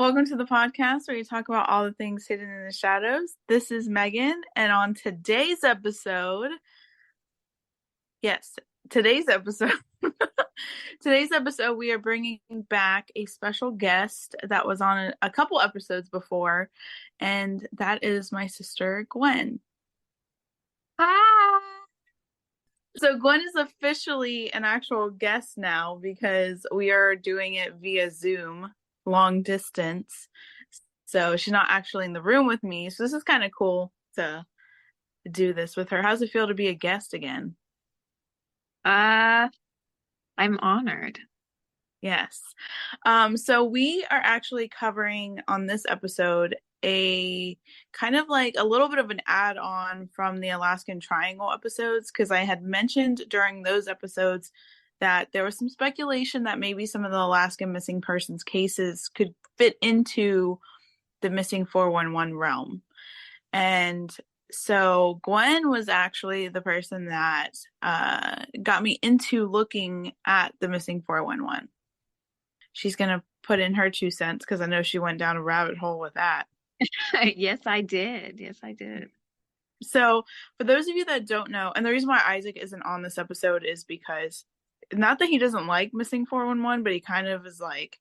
Welcome to the podcast where we talk about all the things hidden in the shadows. This is Megan, and on today's episode, yes, today's episode, today's episode, we are bringing back a special guest that was on a couple episodes before, and that is my sister, Gwen. Hi. So Gwen is officially an actual guest now because we are doing it via Zoom, long distance. So she's not actually in the room with me. So this is kind of cool to do this with her. How's it feel to be a guest again? I'm honored. Yes. So we are actually covering on this episode a kind of like a little bit of an add-on from the Alaskan Triangle episodes, because I had mentioned during those episodes that there was some speculation that maybe some of the Alaskan missing persons cases could fit into the missing 411 realm. And so Gwen was actually the person that got me into looking at the missing 411. She's going to put in her 2 cents because I know she went down a rabbit hole with that. Yes, I did. Yes, I did. So, for those of you that don't know, and the reason why Isaac isn't on this episode is because not that he doesn't like missing 411, but he kind of is like,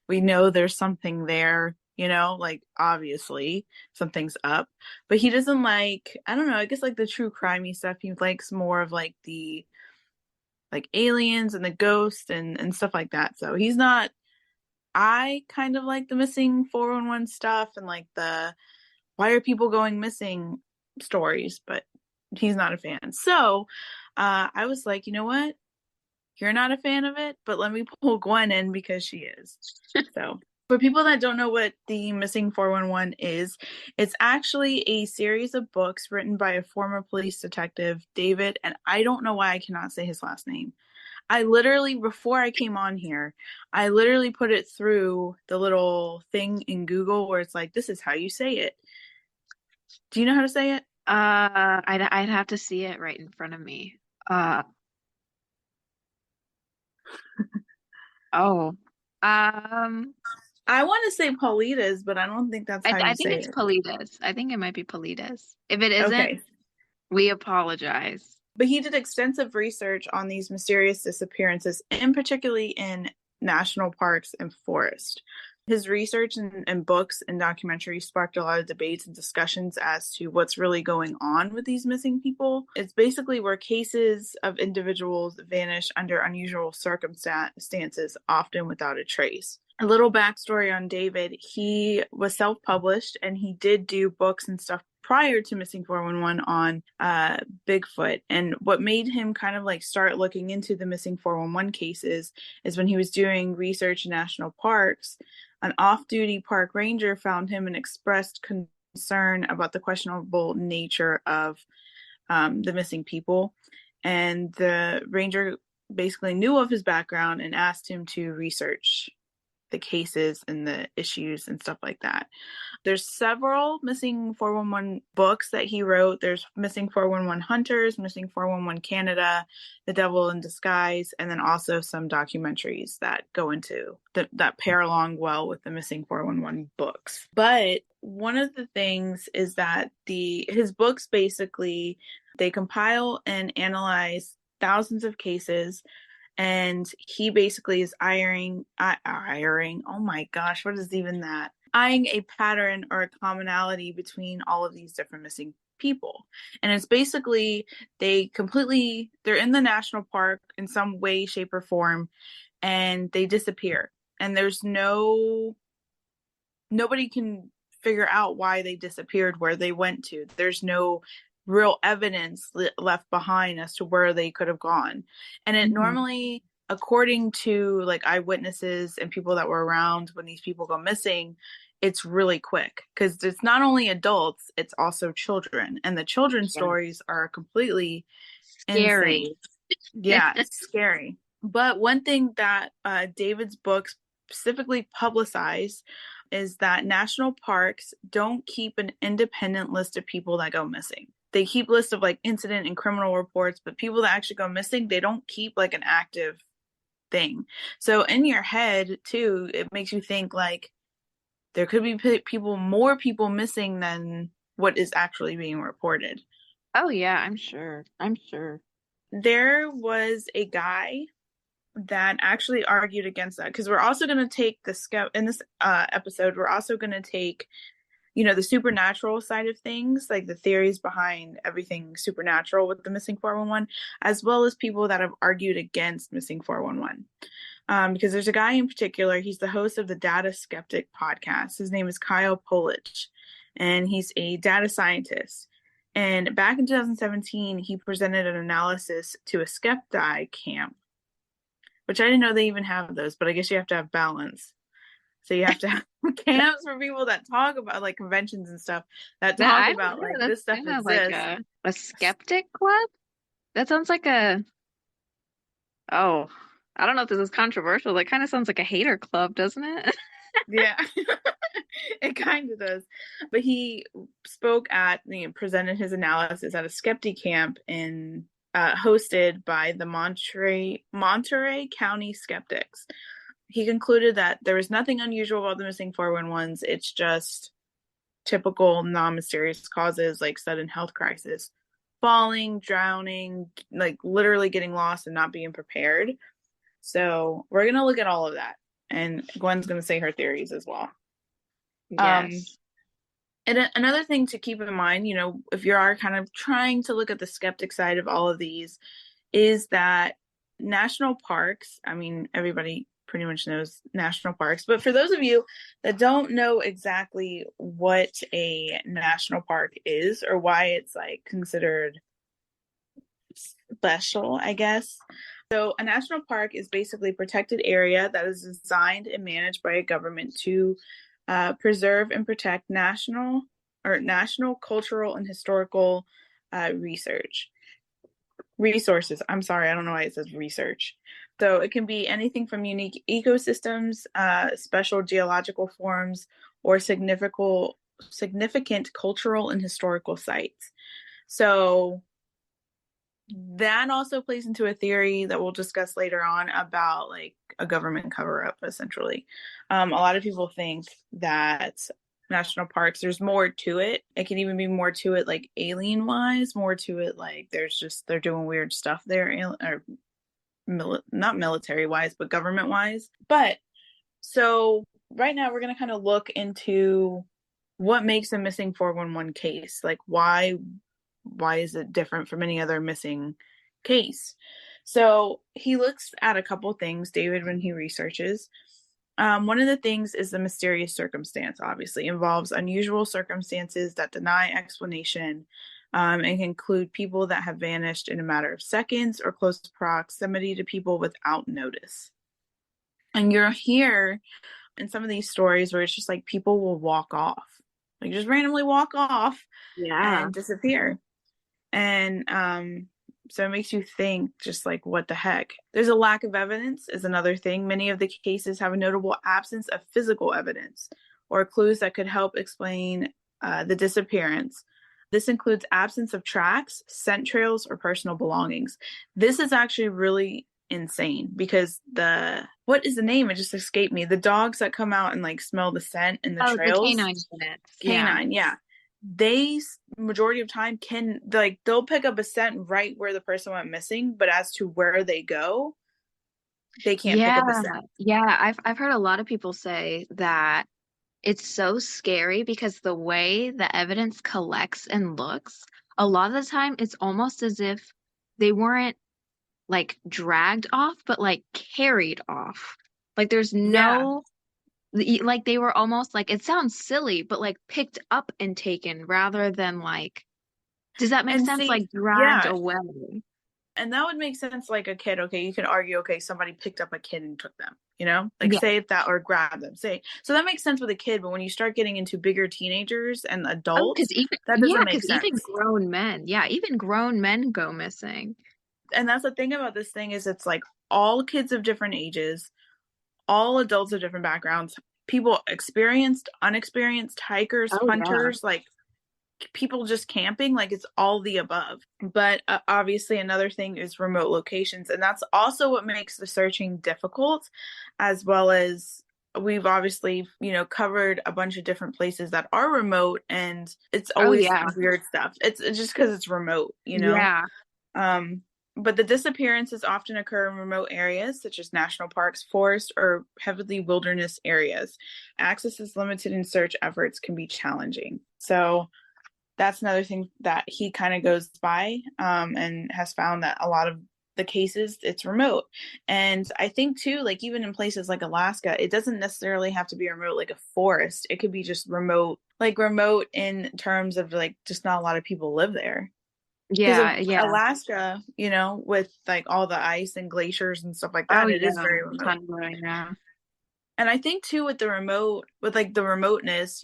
we know there's something there, like obviously something's up, but he doesn't like, I don't know, I guess like the true crimey stuff. He likes more of like the like aliens and the ghosts and stuff like that. So he's not, I kind of like the missing 411 stuff and like the why are people going missing stories, but he's not a fan. So I was like, you know what? You're not a fan of it, but let me pull Gwen in because she is. So for people that don't know what the missing 411 is, it's actually a series of books written by a former police detective, David, and I don't know why I cannot say his last name. I literally, before I came on here, I literally put it through the little thing in Google where it's like, this is how you say it. Do you know how to say it? I'd have to see it right in front of me. Oh, um, I want to say Paulides, but I don't think that's how you I think say it's it. Paulides. I think it might be Paulides. If it isn't, Okay. we apologize. But he did extensive research on these mysterious disappearances, and particularly in national parks and forests. His research and books and documentaries sparked a lot of debates and discussions as to what's really going on with these missing people. It's basically where cases of individuals vanish under unusual circumstances, often without a trace. A little backstory on David: he was self-published and he did do books and stuff prior to missing 411 on Bigfoot. And what made him kind of like start looking into the missing 411 cases is when he was doing research in national parks, an off-duty park ranger found him and expressed concern about the questionable nature of the missing people. And the ranger basically knew of his background and asked him to research the cases and the issues and stuff like that. There's several missing 411 books that he wrote. There's Missing 411 Hunters, Missing 411 Canada, The Devil in Disguise, and then also some documentaries that go into that pair along well with the Missing 411 books. But one of the things is that his books basically, they compile and analyze thousands of cases, and he basically is eyeing, oh my gosh, what is even that? Eyeing a pattern or a commonality between all of these different missing people. And it's basically, they're in the national park in some way, shape, or form, and they disappear. And there's nobody can figure out why they disappeared, where they went to. There's no real evidence left behind as to where they could have gone. And it normally, according to like eyewitnesses and people that were around when these people go missing, it's really quick because it's not only adults, it's also children. And the children's stories are completely Scary. insane. Yeah, it's scary. But one thing that David's books specifically publicize is that national parks don't keep an independent list of people that go missing. They keep lists of like incident and criminal reports, but people that actually go missing, they don't keep like an active thing. So in your head too, it makes you think like, there could be more people missing than what is actually being reported. Oh yeah, I'm sure. I'm sure. There was a guy that actually argued against that, because we're also going to take in this episode, we're also going to take, the supernatural side of things, like the theories behind everything supernatural with the missing 411, as well as people that have argued against missing 411. Because there's a guy in particular, he's the host of the Data Skeptic podcast. His name is Kyle Paulides, and he's a data scientist. And back in 2017, he presented an analysis to a skepti camp, which I didn't know they even have those, but I guess you have to have balance. So you have to have camps for people that talk about, like, conventions and stuff that talk I don't about, know. like, That's this stuff kind of like exists. a skeptic club. That sounds like oh, I don't know if this is controversial. That kind of sounds like a hater club, doesn't it? Yeah, it kind of does. But he presented his analysis at a skeptic camp hosted by the Monterey County Skeptics. He concluded that there was nothing unusual about the missing 411s. It's just typical non-mysterious causes like sudden health crisis, falling, drowning, like literally getting lost and not being prepared. So we're going to look at all of that. And Gwen's going to say her theories as well. Yes. And another thing to keep in mind, if you are kind of trying to look at the skeptic side of all of these, is that national parks, I mean, everybody pretty much knows national parks, but for those of you that don't know exactly what a national park is or why it's like considered special, I guess. So a national park is basically a protected area that is designed and managed by a government to preserve and protect national, cultural, and historical resources. I'm sorry, I don't know why it says research. So it can be anything from unique ecosystems, special geological forms, or significant cultural and historical sites. So that also plays into a theory that we'll discuss later on about like a government cover-up, essentially. A lot of people think that national parks, there's more to it. It can even be more to it, like alien wise, more to it, like they're doing weird stuff there, or not military wise, but government wise. But so right now we're going to kind of look into what makes a missing 411 case. Like why is it different from any other missing case? So he looks at a couple things, David, when he researches. One of the things is the mysterious circumstance, obviously, involves unusual circumstances that deny explanation, and can include people that have vanished in a matter of seconds or close proximity to people without notice. And you're here in some of these stories where it's just like people will walk off, like just randomly walk off and disappear. And so it makes you think, just like, what the heck? There's a lack of evidence is another thing. Many of the cases have a notable absence of physical evidence or clues that could help explain the disappearance. This includes absence of tracks, scent trails, or personal belongings. This is actually really insane because what is the name? It just escaped me. The dogs that come out and like smell the scent in the trails. The canine units. Canine, yeah. They majority of time can, like, they'll pick up a scent right where the person went missing, but as to where they go, they can't pick up a scent. Yeah, I've heard a lot of people say that it's so scary because the way the evidence collects and looks, a lot of the time it's almost as if they weren't like dragged off, but like carried off. Like there's no like they were almost like, it sounds silly, but like picked up and taken rather than like, does that make sense? See, like dragged away. And that would make sense like a kid. Okay, you can argue, okay, somebody picked up a kid and took them, like Yeah. say if that, or grab them. So that makes sense with a kid, but when you start getting into bigger teenagers and adults, that doesn't make sense. Even grown men go missing. And that's the thing about this thing, is it's like all kids of different ages, all adults of different backgrounds, people experienced, unexperienced, hikers, hunters, like people just camping, like it's all the above. But obviously another thing is remote locations, and that's also what makes the searching difficult, as well as we've obviously, covered a bunch of different places that are remote, and it's Oh always yeah. weird stuff. It's just because it's remote. Yeah. Um, but the disappearances often occur in remote areas such as national parks, forests, or heavily wilderness areas. Access is limited and search efforts can be challenging. So that's another thing that he kind of goes by, and has found that a lot of the cases it's remote. And I think too, like even in places like Alaska, it doesn't necessarily have to be remote like a forest. It could be just remote, like remote in terms of like just not a lot of people live there. Because Yeah, yeah. Alaska, with like all the ice and glaciers and stuff like Oh that, it is yeah. very remote. Tundra, yeah. And I think too with the remote, with like the remoteness,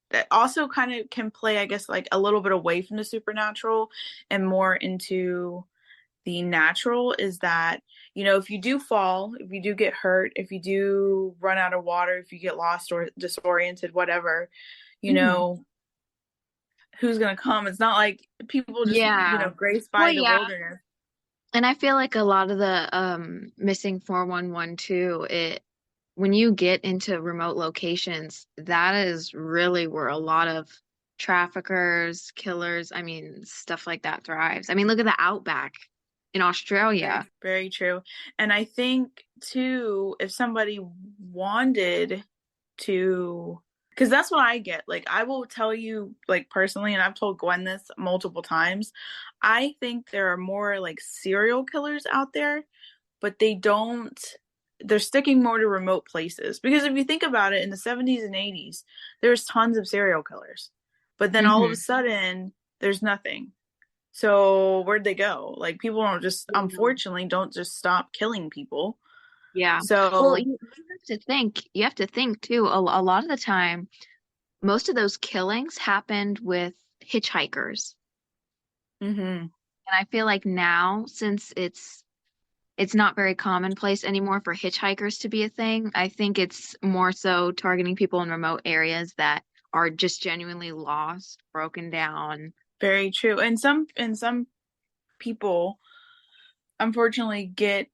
that also kind of can play, I guess, like a little bit away from the supernatural and more into the natural, is that, if you do fall, if you do get hurt, if you do run out of water, if you get lost or disoriented, whatever, you Mhm. know, who's gonna come? It's not like people just, Yeah. grace Well, by the yeah. wilderness. And I feel like a lot of the missing 411 too, it when you get into remote locations, that is really where a lot of traffickers, killers, I mean, stuff like that thrives. I mean, look at the outback in Very, Australia. very true. And I think too, if somebody wanted to, because that's what I get. Like, I will tell you, like, personally, and I've told Gwen this multiple times, I think there are more like serial killers out there, but they're sticking more to remote places. Because if you think about it, in the 70s and 80s, there's tons of serial killers. But then all of a Hmm. sudden, there's nothing. So where'd they go? Like people don't just, Yeah. unfortunately, don't just stop killing people. Yeah. Well, So, you have to think too, a lot of the time, most of those killings happened with hitchhikers. hmm And I feel like now, since it's not very commonplace anymore for hitchhikers to be a thing. I think it's more so targeting people in remote areas that are just genuinely lost, broken down. very true. And some people unfortunately get,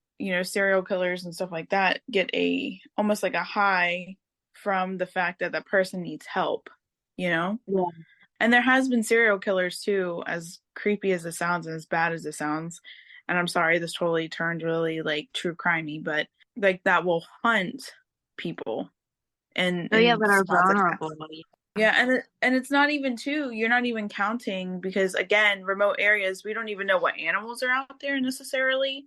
serial killers and stuff like that get a almost like a high from the fact that that person needs help, you know? Yeah. And there has been serial killers too, as creepy as it sounds and as bad as it sounds. And I'm sorry, this totally turned really like true crimey, but like that will hunt people in Oh yeah, in that are spots like that. vulnerable. Yeah, and it's not even too. You're not even counting because again, remote areas, we don't even know what animals are out there necessarily,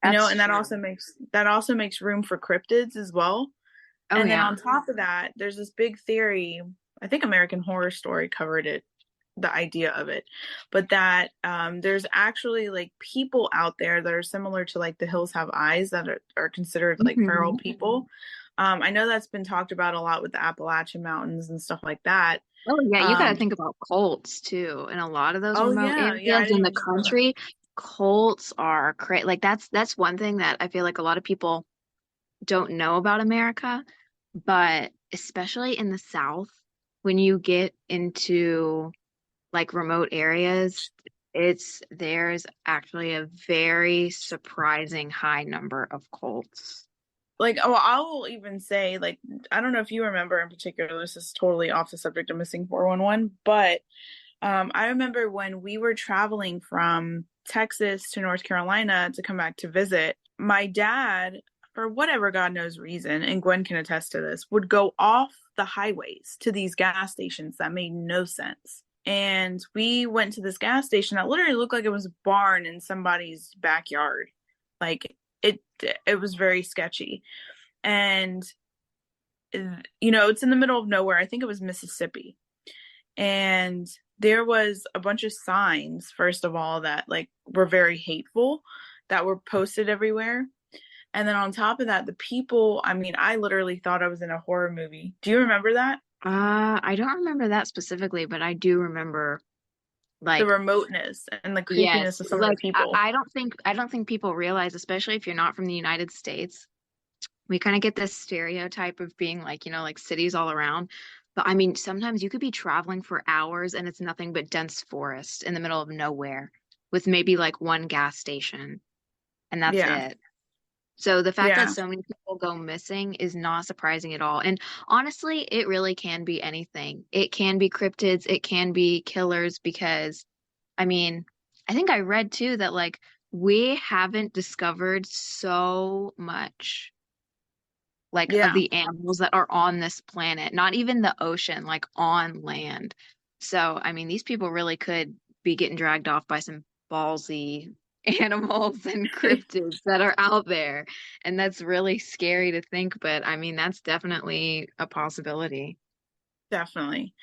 That's and that true. also makes room for cryptids as well. Oh And then yeah. on top of that, there's this big theory. I think American Horror Story covered it, the idea of it, but that there's actually like people out there that are similar to like the hills have eyes that are considered like feral Hmm. people. I know that's been talked about a lot with the Appalachian Mountains and stuff like that. Oh yeah, you got to Um, think about cults too. In a lot of those oh remote yeah, yeah, I areas didn't in the even think about that. country, cults are crazy. Like that's one thing that I feel like a lot of people don't know about America, but especially in the South, when you get into like remote areas, there's actually a very surprising high number of cults. Like, oh, I will even say, like, I don't know if you remember in particular, this is totally off the subject of missing 411, but I remember when we were traveling from Texas to North Carolina to come back to visit, my dad, for whatever God knows reason, and Gwen can attest to this, would go off the highways to these gas stations that made no sense. And we went to this gas station that literally looked like it was a barn in somebody's backyard. Like it it was very sketchy. And it's in the middle of nowhere. I think it was Mississippi. And there was a bunch of signs, first of all, that like were very hateful that were posted everywhere. And then on top of that, the people, I mean, I literally thought I was in a horror movie. Do you remember that? I don't remember that specifically, but I do remember The like remoteness and the creepiness yes, of some of the like people. I don't think people realize, especially if you're not from the United States, we kind of get this stereotype of being like, like cities all around. But I mean, sometimes you could be traveling for hours and it's nothing but dense forest in the middle of nowhere with maybe like one gas station and that's Yeah. it. So the fact that Yeah, so many people go missing is not surprising at all. And honestly, it really can be anything. It can be cryptids, it can be killers, because I mean, I think I read too that like we haven't discovered so much like of yeah, the animals that are on this planet, not even the ocean, like on land. So, I mean, these people really could be getting dragged off by some ballsy animals and cryptids that are out there. And that's really scary to think, but I mean, that's definitely a possibility. definitely.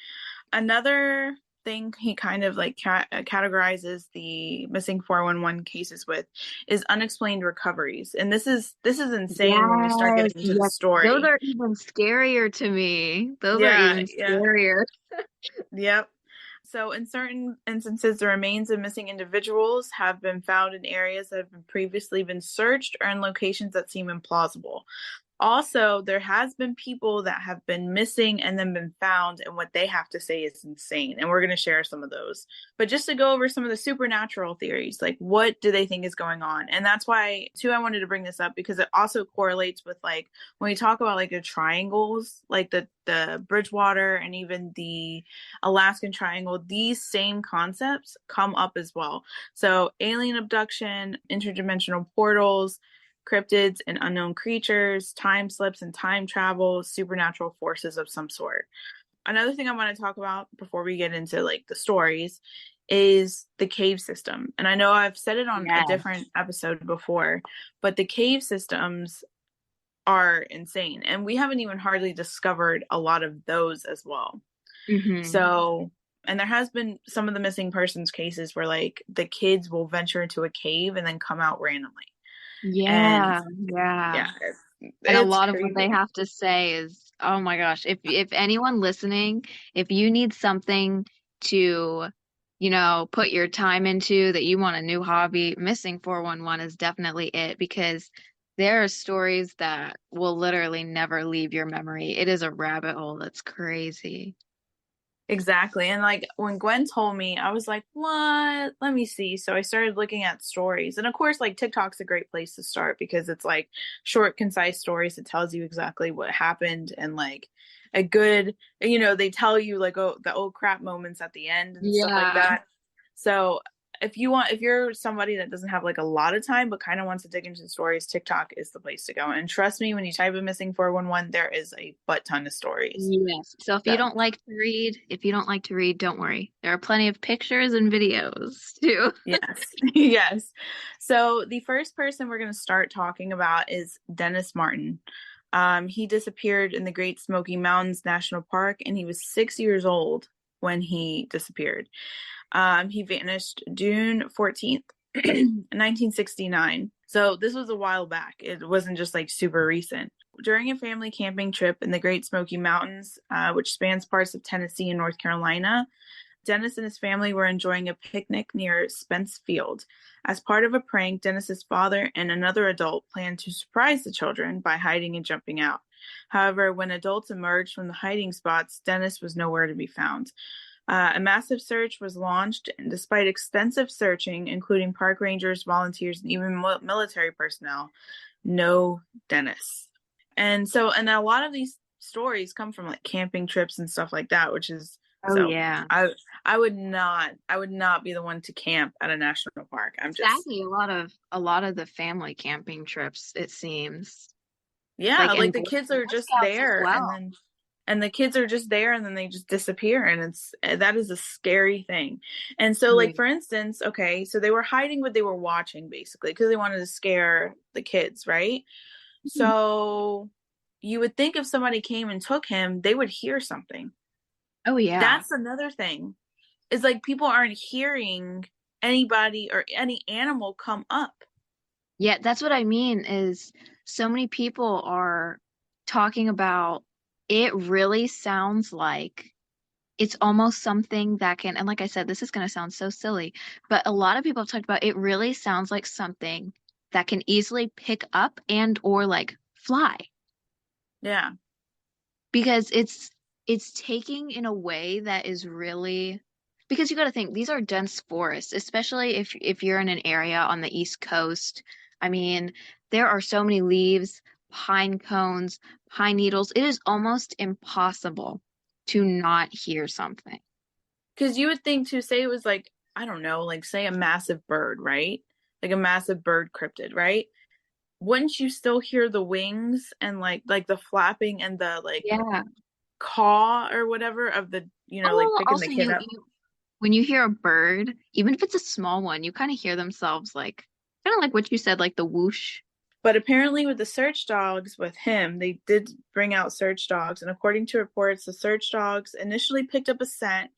Another thing he kind of like categorizes the missing 411 cases with is unexplained recoveries. And this is insane when we start Yes, getting into the yes. Those story. are even scarier to me. Those are Yeah, even yeah. scarier. Yep. So, in certain instances, the remains of missing individuals have been found in areas that have been previously been searched or in locations that seem implausible. Also, there has been people that have been missing and then been found, and what they have to say is insane. And we're going to share some of those. But just to go over some of the supernatural theories, like what do they think is going on? And that's why, too, I wanted to bring this up because it also correlates with like when we talk about like the triangles, like the Bridgewater and even the Alaskan Triangle, these same concepts come up as well. So, alien abduction, interdimensional portals, cryptids and unknown creatures, time slips and time travel, supernatural forces of some sort. Another thing I want to talk about before we get into like the stories is the cave system. And I know I've said it on a Yes. different episode before, but the cave systems are insane. And we haven't even hardly discovered a lot of those as well. Hmm. So, and there has been some of the missing persons cases where like the kids will venture into a cave and then come out randomly. And Yeah, yeah. yeah, And a it's lot of what they crazy. have to say is, oh my gosh, if anyone listening, if you need something to, put your time into, that you want a new hobby, Missing 411 is definitely it, because there are stories that will literally never leave your memory. It is a rabbit hole that's crazy. Exactly. And like when Gwen told me, I was like, what? Let me see. So I started looking at stories. And of course, like TikTok's a great place to start because it's like short, concise stories. It tells you exactly what happened and like a good, they tell you like, oh, the oh crap moments at the end and stuff like Yeah. that. So if you're somebody that doesn't have like a lot of time but kind of wants to dig into stories, TikTok is the place to go. And trust me, when you type in missing 411, there is a butt ton of stories. Yes. So if you So don't like to read, don't worry. There are plenty of pictures and videos too. yes. Yes. So the first person we're going to start talking about is Dennis Martin. He disappeared in the Great Smoky Mountains National Park, and he was 6 years old when he disappeared. He vanished June 14th, 1969. So this was a while back. It wasn't just like super recent. During a family camping trip in the Great Smoky Mountains, which spans parts of Tennessee and North Carolina, Dennis and his family were enjoying a picnic near Spence Field. As part of a prank, Dennis's father and another adult planned to surprise the children by hiding and jumping out. However, when adults emerged from the hiding spots, Dennis was nowhere to be found. A massive search was launched, and despite extensive searching, including park rangers, volunteers, and even military personnel, no Dennis. And a lot of these stories come from like camping trips and stuff like that, which is Oh so yeah. I would not be the one to camp at a national park. I'm just Sadly, a lot of the family camping trips, it seems. yeah, Like like in the Boy, kids are Boy just Scouts as there well. and the kids are just there and then they just disappear and it's that is a scary thing. And so like Yeah. for instance, okay, so they were hiding what they were watching basically because they wanted to scare the kids, right? Mhm. So you would think if somebody came and took him, they would hear something. Oh yeah. That's another thing. Is like people aren't hearing anybody or any animal come up. Yeah, that's what I mean is so many people are talking about it really sounds like it's almost something that can, and like I said, this is going to sound so silly, but a lot of people have talked about it really sounds like something that can easily pick up and or like fly, Yeah. because it's taking in a way that is really, because you got to think these are dense forests, especially if you're in an area on the East Coast. I mean, there are so many leaves, pine cones, pine needles. It is almost impossible to not hear something. Because you would think to say it was like, I don't know, like say a massive bird, right? Like a massive bird cryptid, right? Wouldn't you still hear the wings and like the flapping and the like Yeah. caw or whatever of the, Oh, like well, picking the also kid up? when you hear a bird, even if it's a small one, you kind of hear themselves like kind of like what you said, like the whoosh. But apparently, with the search dogs with him, they did bring out search dogs. And according to reports, the search dogs initially picked up a scent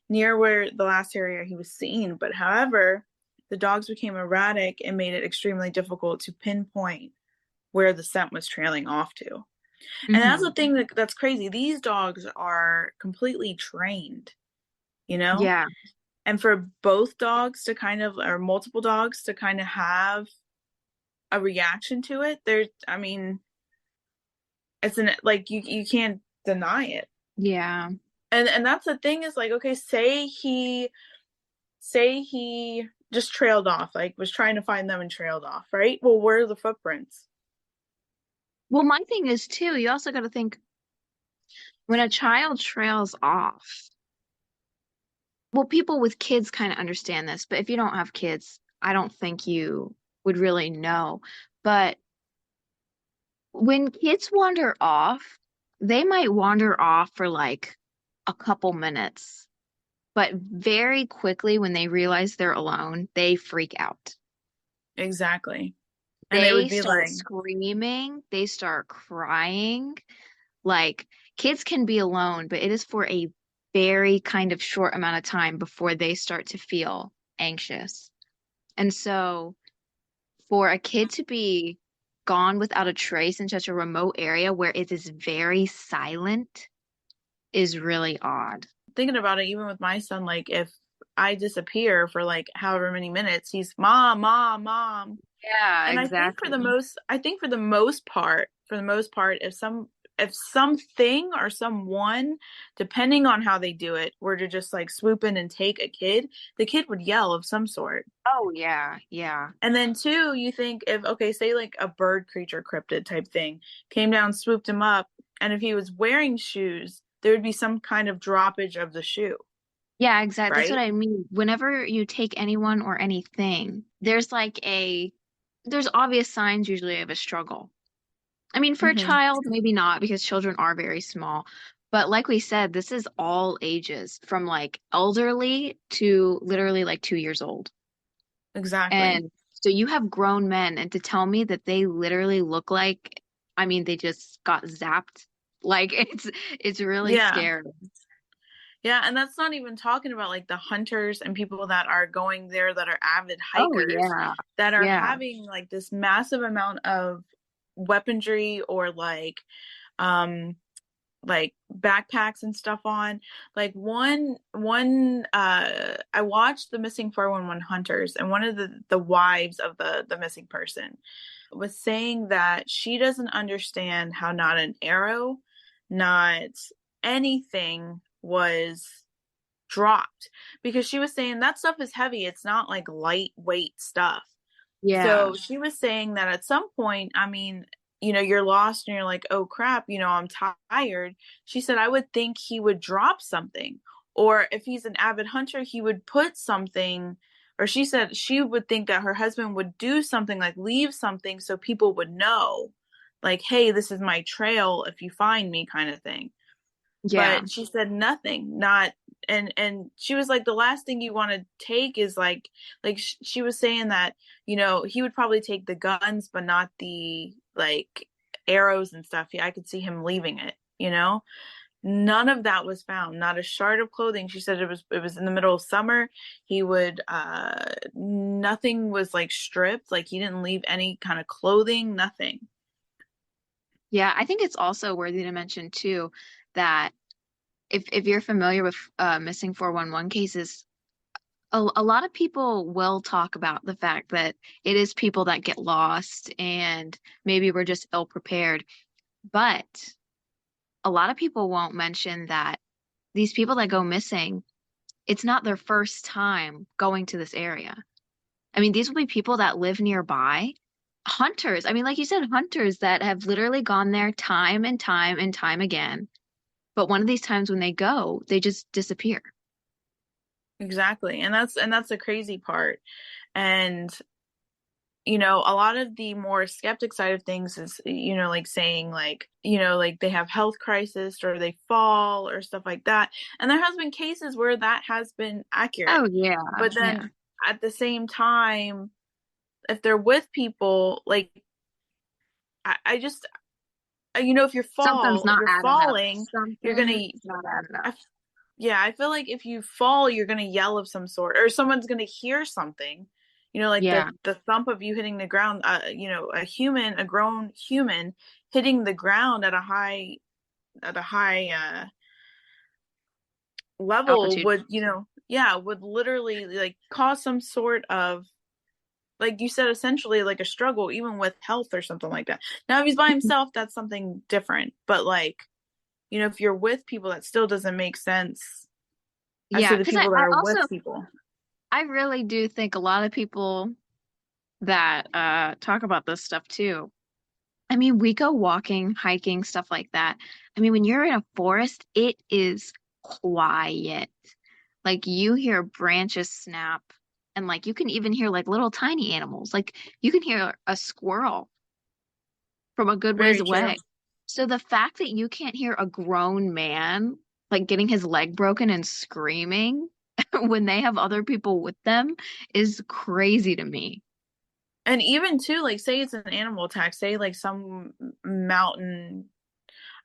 near where the last area he was seen. But however, the dogs became erratic and made it extremely difficult to pinpoint where the scent was trailing off to. And that's the Hmm. thing that's crazy. These dogs are completely trained, you know? Yeah. And for both dogs to kind of, or multiple dogs to kind of have a reaction to it, there's, I mean, it's an, like, you can't deny it. Yeah. And that's the thing is like, okay, say he just trailed off, like was trying to find them and trailed off, right? Well, where are the footprints? Well, my thing is too, you also got to think when a child trails off, well, people with kids kind of understand this, but if you don't have kids, I don't think you would really know. But when kids wander off, they might wander off for like a couple minutes, but very quickly when they realize they're alone, they freak out. Exactly. And they would They be start like, screaming, they start crying. Like kids can be alone, but it is for a very kind of short amount of time before they start to feel anxious. And so for a kid to be gone without a trace in such a remote area where it is very silent is really odd. thinking about it, even with my son, like if I disappear for like however many minutes, he's mom, mom, mom. Yeah, And exactly. I think for the most part, if something or someone, depending on how they do it, were to just like swoop in and take a kid, the kid would yell of some sort. Oh yeah, yeah. And then two, you think if okay, say like a bird creature cryptid type thing came down, swooped him up, and if he was wearing shoes, there would be some kind of droppage of the shoe, Yeah, exactly. That's what right? I mean. Whenever you take anyone or anything, there's obvious signs usually of a struggle. I mean, for a Hmm. child, maybe not because children are very small. But like we said, this is all ages from like elderly to literally like 2 years old. Exactly. And so you have grown men, and to tell me that they literally look like, I mean, they just got zapped. Like it's really Yeah. scary. Yeah, and that's not even talking about like the hunters and people that are going there that are avid Oh hikers yeah. that are Yeah. having like this massive amount of weaponry or um like backpacks and stuff on. Like one I watched the missing 411 hunters, and one of the wives of the missing person was saying that she doesn't understand how not an arrow, not anything was dropped, because she was saying that stuff is heavy. It's not like lightweight stuff. Yeah. So she was saying that at some point, I mean, you're lost and you're like, oh crap, I'm tired. She said, I would think he would drop something. Or if he's an avid hunter, he would put something, or she said she would think that her husband would do something like leave something so people would know, like, hey, this is my trail if you find me, kind of thing. Yeah. But she said nothing, not, and she was like, the last thing you want to take is like she was saying that he would probably take the guns but not the like arrows and stuff. Yeah, I could see him leaving it. None of that was found, not a shard of clothing. She said it was in the middle of summer. He would nothing was like stripped, like he didn't leave any kind of clothing, nothing. Yeah, I think it's also worthy to mention too that if you're familiar with missing 411 cases, a lot of people will talk about the fact that it is people that get lost and maybe we're just ill prepared. But a lot of people won't mention that these people that go missing, it's not their first time going to this area. I mean, these will be people that live nearby hunters. I mean, like you said, hunters that have literally gone there time and time and time again. But one of these times when they go, they just disappear. Exactly. And that's the crazy part. And a lot of the more skeptic side of things is, like saying like, like they have health crisis or they fall or stuff like that. And there has been cases where that has been accurate. Oh yeah, But then yeah. at the same time, if they're with people, like I just, if Something's if not you're adding up. falling, you're Something's gonna, not adding up. I, yeah, I feel like if you fall, you're gonna yell of some sort, or someone's gonna hear something. Like the Yeah. the thump of you hitting the ground. A grown human hitting the ground at a high level Altitude. would, yeah, would literally like cause some sort of, like you said, essentially like a struggle, even with health or something like that. Now, if he's by himself, that's something different. But like, if you're with people, that still doesn't make sense as Yeah, to the because I, people that I are also with people. I really do think a lot of people that talk about this stuff too. I mean, we go walking, hiking, stuff like that. I mean, when you're in a forest, it is quiet. Like you hear branches snap, and like you can even hear like little tiny animals. Like you can hear a squirrel from a good ways Very true. away. So the fact that you can't hear a grown man like getting his leg broken and screaming when they have other people with them is crazy to me. And even too, like say it's an animal attack, say like some mountain,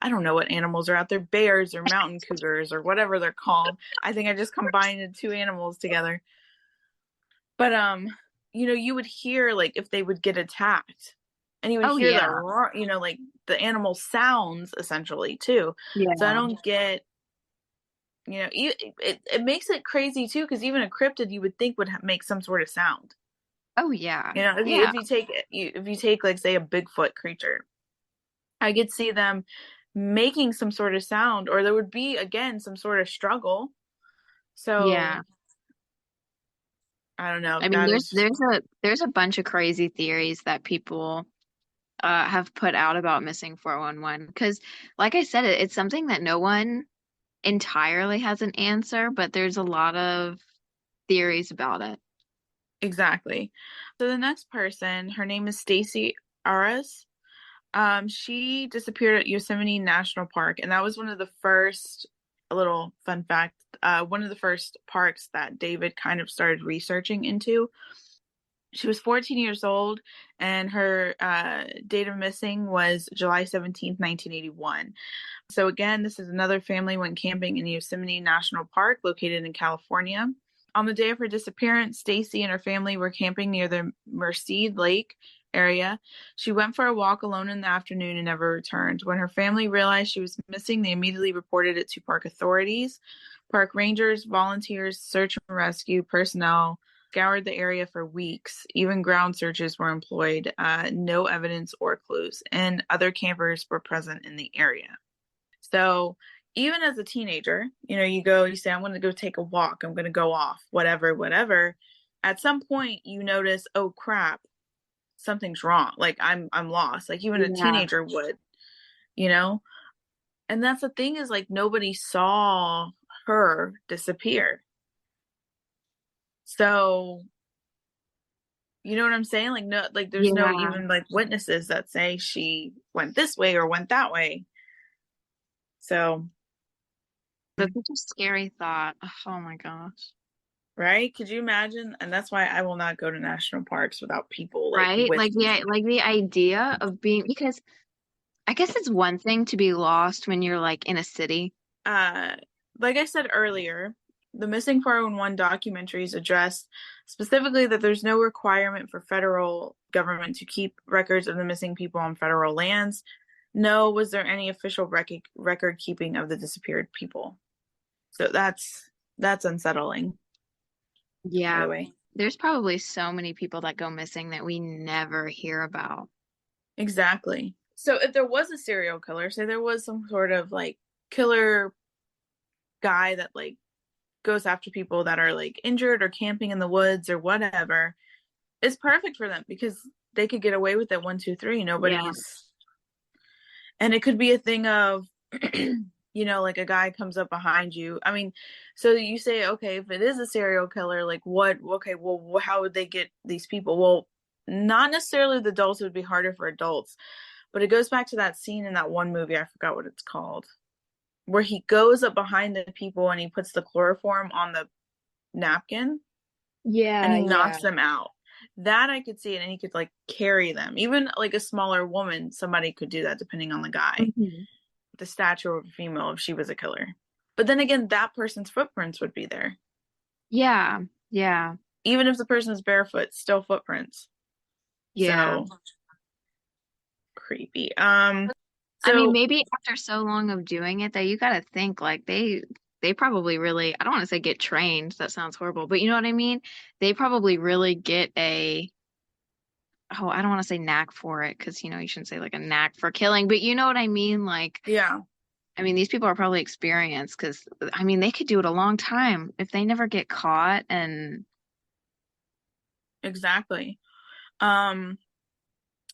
I don't know what animals are out there, bears or mountain cougars or whatever they're called. I think I just combined the two animals together. But you would hear like if they would get attacked. And you would Oh hear that yeah. roar, like the animal sounds essentially too. So I Yeah. don't get, it makes it crazy too, because even a cryptid you would think would make some sort of sound. Oh yeah. If you Yeah. if you take if you take like say a Bigfoot creature, I could see them making some sort of sound, or there would be again some sort of struggle. So Yeah. I don't know. I mean, That there's is there's a there's a bunch of crazy theories that people have put out about missing 411 because, like I said, it's something that no one entirely has an answer, but there's a lot of theories about it. exactly. So the next person, her name is Stacy Aras. She disappeared at Yosemite National Park, and that was one of the first, a little fun fact, one of the first parks that David kind of started researching into. She was 14 years old, and her date of missing was July 17th, 1981. So, again, this is another family went camping in Yosemite National Park, located in California. On the day of her disappearance, Stacy and her family were camping near the Merced Lake area. She went for a walk alone in the afternoon and never returned. When her family realized she was missing, they immediately reported it to park authorities. Park rangers, volunteers, search and rescue personnel scoured the area for weeks. Even ground searches were employed. No evidence or clues, and other campers were present in the area. So even as a teenager, you say, I'm going to go take a walk. I'm going to go off, whatever, whatever. At some point, you notice, oh crap, something's wrong. Like I'm lost. Like even a Yeah. teenager would, you know. And that's the thing is like nobody saw her disappear. So you know what I'm saying? Like no, like there's no Yeah. even like witnesses that say she went this way or went that way. So That's such a scary thought. Oh my gosh. right? Could you imagine? And that's why I will not go to national parks without people like Right? with me. Like the idea of being because I guess it's one thing to be lost when you're like in a city. Uh, like I said earlier, the Missing 411 documentaries address specifically that there's no requirement for federal government to keep records of the missing people on federal lands. No, was there any official record keeping of the disappeared people? So that's unsettling, by Yeah. the way. There's probably so many people that go missing that we never hear about. Exactly. So if there was a serial killer, say there was some sort of like killer guy that like goes after people that are like injured or camping in the woods or whatever, it's perfect for them because they could get away with it. 1, 2, 3. Yeah. Nobody's, and it could be a thing of, like a guy comes up behind you. I mean, so you say, okay, if it is a serial killer, like what? Okay, well, how would they get these people? Well, not necessarily the adults. It would be harder for adults, but it goes back to that scene in that one movie. I forgot what it's called, where he goes up behind the people and he puts the chloroform on the napkin and Yeah, he yeah. knocks them out. That I could see it, and he could like carry them. Even like a smaller woman, somebody could do that depending on the guy, Hmm. the stature of a female if she was a killer. But then again, that person's footprints would be there. Yeah, yeah, Even if the person is barefoot, still footprints. yeah. So creepy. I mean, So maybe after so long of doing it, though, you got to think like they probably really, I don't want to say get trained. That sounds horrible, but you know what I mean? They probably really get a, oh, I don't want to say knack for it because you shouldn't say like a knack for killing, but you know what I mean? Like, yeah, I mean, these people are probably experienced because I mean, they could do it a long time if they never get caught and exactly. Um,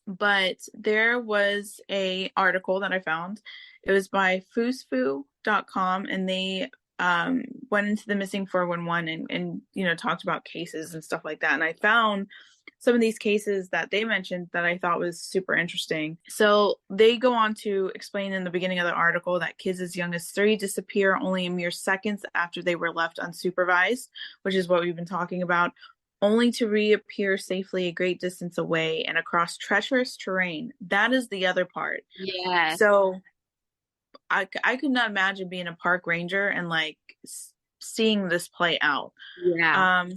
but there was a article that I found. It was by foosfoo.com, and they went into the missing 411 and talked about cases and stuff like that. And I found some of these cases that they mentioned that I thought was super interesting. So they go on to explain in the beginning of the article that kids as young as 3 disappear only a mere seconds after they were left unsupervised, which is what we've been talking about, only to reappear safely a great distance away and across treacherous terrain. That is the other part. yes, So I could not imagine being a park ranger and like seeing this play out. yeah. Um,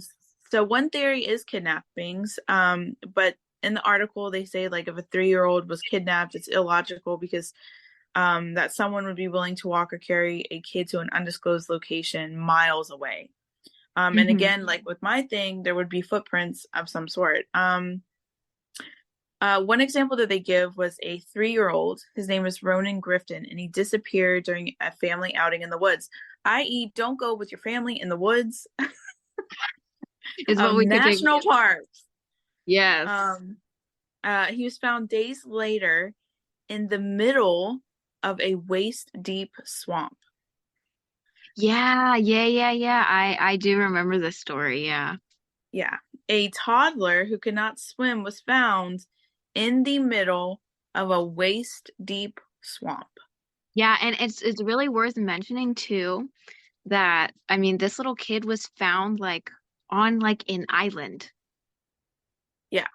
so one theory is kidnappings, but in the article they say like if a 3-year-old was kidnapped, it's illogical because that someone would be willing to walk or carry a kid to an undisclosed location miles away. And Hmm. again, like with my thing, there would be footprints of some sort. One example that they give was a 3-year-old. His name was Ronan Grifton, and he disappeared during a family outing in the woods. I.e., don't go with your family in the woods Is of what we could take. national parks. Yes. He was found days later in the middle of a waist-deep swamp. Yeah, yeah, yeah, yeah. I do remember this story. Yeah. Yeah. A toddler who could not swim was found in the middle of a waist-deep swamp. Yeah, and it's really worth mentioning too that I mean this little kid was found like on like an island. Yeah.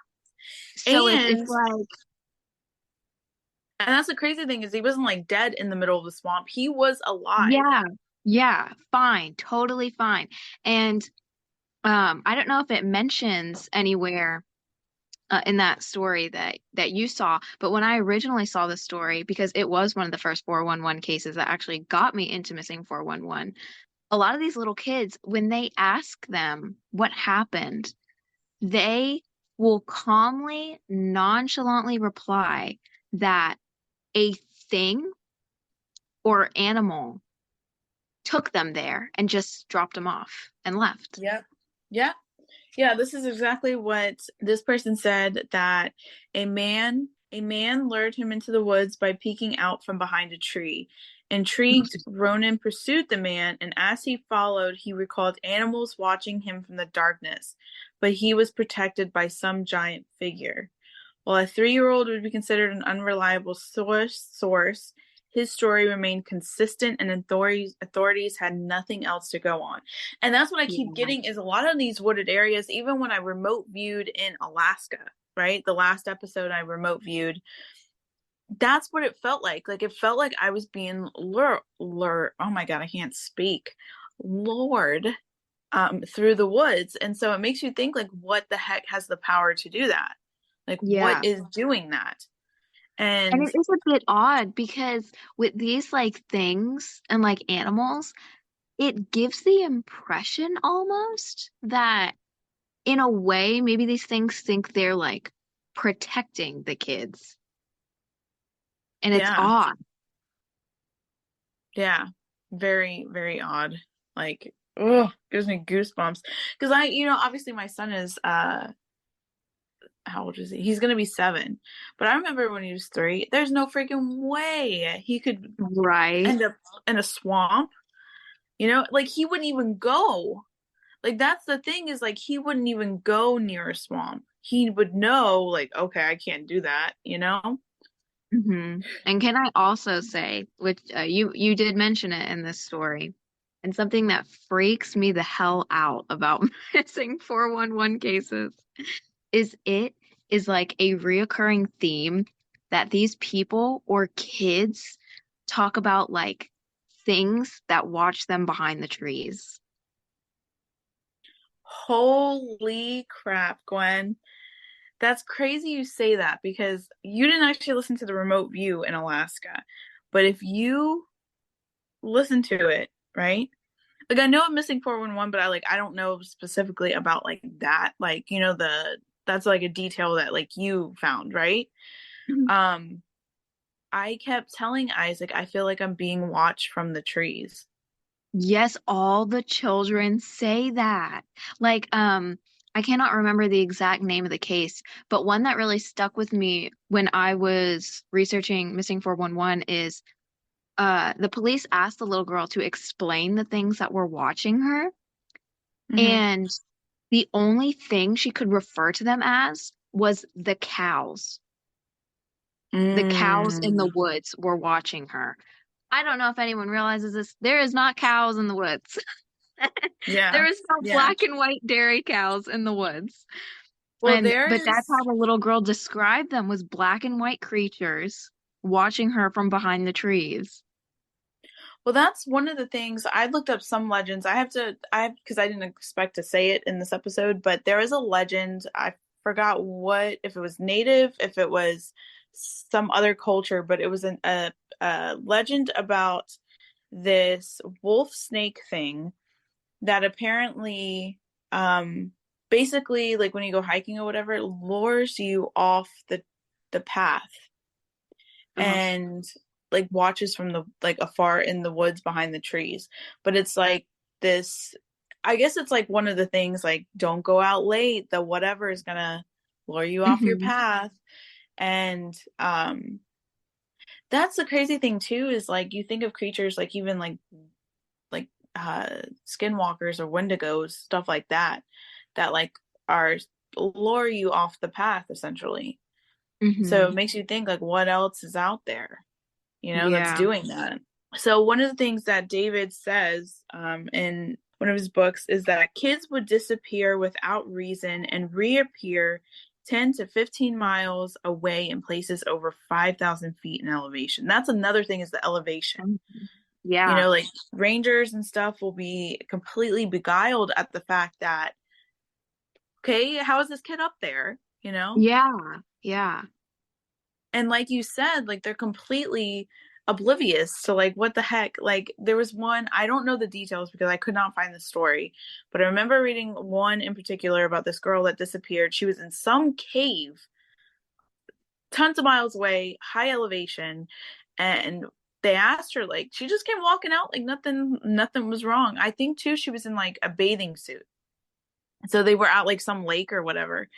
So it's And like that's the crazy thing is he wasn't like dead in the middle of the swamp. He was alive. yeah, yeah, fine, totally fine. And I don't know if it mentions anywhere in that story that you saw. But when I originally saw the story, because it was one of the first 411 cases that actually got me into missing 411, a lot of these little kids, when they ask them what happened, they will calmly, nonchalantly reply that a thing or animal took them there and just dropped them off and left. Yep. Yeah. Yeah, this is exactly what this person said, that a man lured him into the woods by peeking out from behind a tree. Intrigued, Ronan pursued the man, and as he followed, he recalled animals watching him from the darkness, but he was protected by some giant figure. While a 3-year-old would be considered an unreliable source, his story remained consistent and authorities had nothing else to go on. And that's what I keep Yeah. getting is a lot of these wooded areas, even when I remote viewed in Alaska, right? The last episode I remote viewed, that's what it felt like. Like it felt like I was being oh my God, I can't speak. Lured through the woods. And so it makes you think like what the heck has the power to do that? Like what Yeah. is doing that? And And it is a bit odd because with these like things and like animals, it gives the impression almost that in a way, maybe these things think they're like protecting the kids. And it's yeah, odd. yeah, very, very odd. Like, oh, gives me goosebumps. Because obviously my son is how old is he? He's gonna be 7. But I remember when he was 3, there's no freaking way he could Right. end up in a swamp. You know, like he wouldn't even go. Like that's the thing is like he wouldn't even go near a swamp. He would know like, okay, I can't do that, you know? And can I also say, which you did mention it in this story, and something that freaks me the hell out about missing 411 cases is it is like a reoccurring theme that these people or kids talk about like things that watch them behind the trees. Holy crap, Gwen. That's crazy you say that because you didn't actually listen to the remote view in Alaska. But if you listen to it, right? Like I know I'm missing 411, but I don't know specifically about like that. Like, you know, that's like a detail that like you found, right? Um, I kept telling Isaac I feel like I'm being watched from the trees. Yes, all the children say that. Like, I cannot remember the exact name of the case, but one that really stuck with me when I was researching Missing 411 is the police asked the little girl to explain the things that were watching her, Mm-hmm. and the only thing she could refer to them as was the cows. The cows in the Mm. woods were watching her. I don't know if anyone realizes this. There is not cows in the woods. Yeah. There is no Yeah. black and white dairy cows in the woods. Well, And there but that's is how the little girl described them was black and white creatures watching her from behind the trees. Well, that's one of the things I looked up some legends. Because I didn't expect to say it in this episode, but there is a legend. I forgot what, if it was native, if it was some other culture, but it was a legend about this wolf snake thing that apparently, um, basically, like when you go hiking or whatever, it lures you off the path Uh-huh. and like watches from the like afar in the woods behind the trees. But it's like this, I guess it's like one of the things like don't go out late, the whatever is gonna lure you off your Hmm. path. And that's the crazy thing too, is like you think of creatures like even like skinwalkers or wendigos, stuff like that, that like are lure you off the path essentially. So it Hmm. makes you think like what else is out there, you know, that's Yeah. doing that. So one of the things that David says in one of his books is that kids would disappear without reason and reappear 10 to 15 miles away in places over 5,000 feet in elevation. That's another thing is the elevation. Mhm. You Yeah. know, like rangers and stuff will be completely beguiled at the fact that, okay, how is this kid up there? You know? Yeah. Yeah. And like you said, like they're completely oblivious to like what the heck. Like there was one, I don't know the details because I could not find the story, but I remember reading one in particular about this girl that disappeared. She was in some cave tons of miles away, high elevation, and they asked her like she just came walking out like nothing was wrong. I think too she was in like a bathing suit. So they were at like some lake or whatever.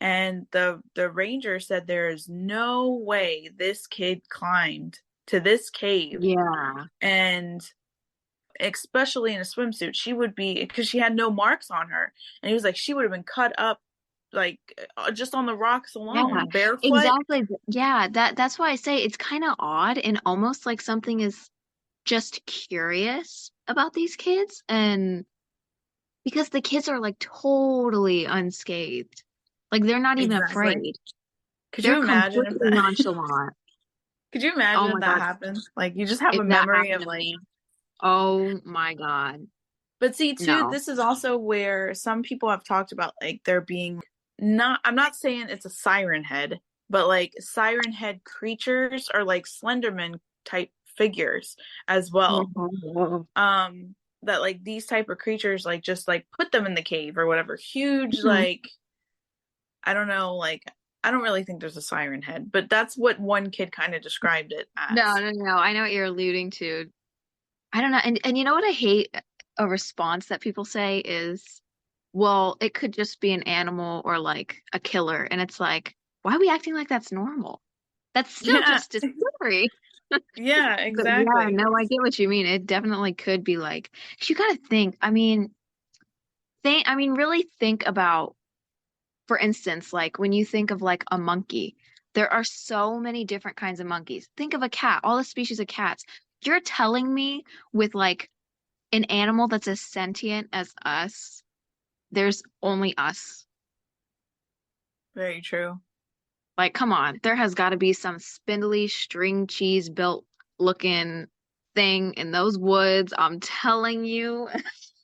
And the ranger said there is no way this kid climbed to this cave, Yeah. and especially in a swimsuit, she would be because she had no marks on her. And he was like, she would have been cut up like just on the rocks Yeah. alone, barefoot. Exactly. Yeah, that's why I say it's kind of odd and almost like something is just curious about these kids and because the kids are like totally unscathed. Like they're not even Exactly. afraid. Could They're you imagine if completely that nonchalant. could you Oh imagine if my that God. happens? Like you just have a If that memory happened of to like, me, oh my God. but see too, No. this is also where some people have talked about like there being, not, I'm not saying it's a siren head, but like siren head creatures or like Slenderman type figures as well. Mhm. Um that like these type of creatures like just like put them in the cave or whatever. Huge like, I don't know, like I don't really think there's a siren head, but that's what one kid kind of described it No, as. no, no. I know what you're alluding to. I don't know. And you know what I hate a response that people say is well, it could just be an animal or like a killer. And it's like, why are we acting like that's normal? That's still Yeah. just as scary. Yeah, But yeah, exactly. no, I get what you mean. It definitely could be like, 'cause you gotta think, really think about, for instance, like when you think of like a monkey, there are so many different kinds of monkeys. Think of a cat, all the species of cats. You're telling me with like an animal that's as sentient as us, there's only us. Very true. Like, come on, there has got to be some spindly string cheese built looking thing in those woods. I'm telling you,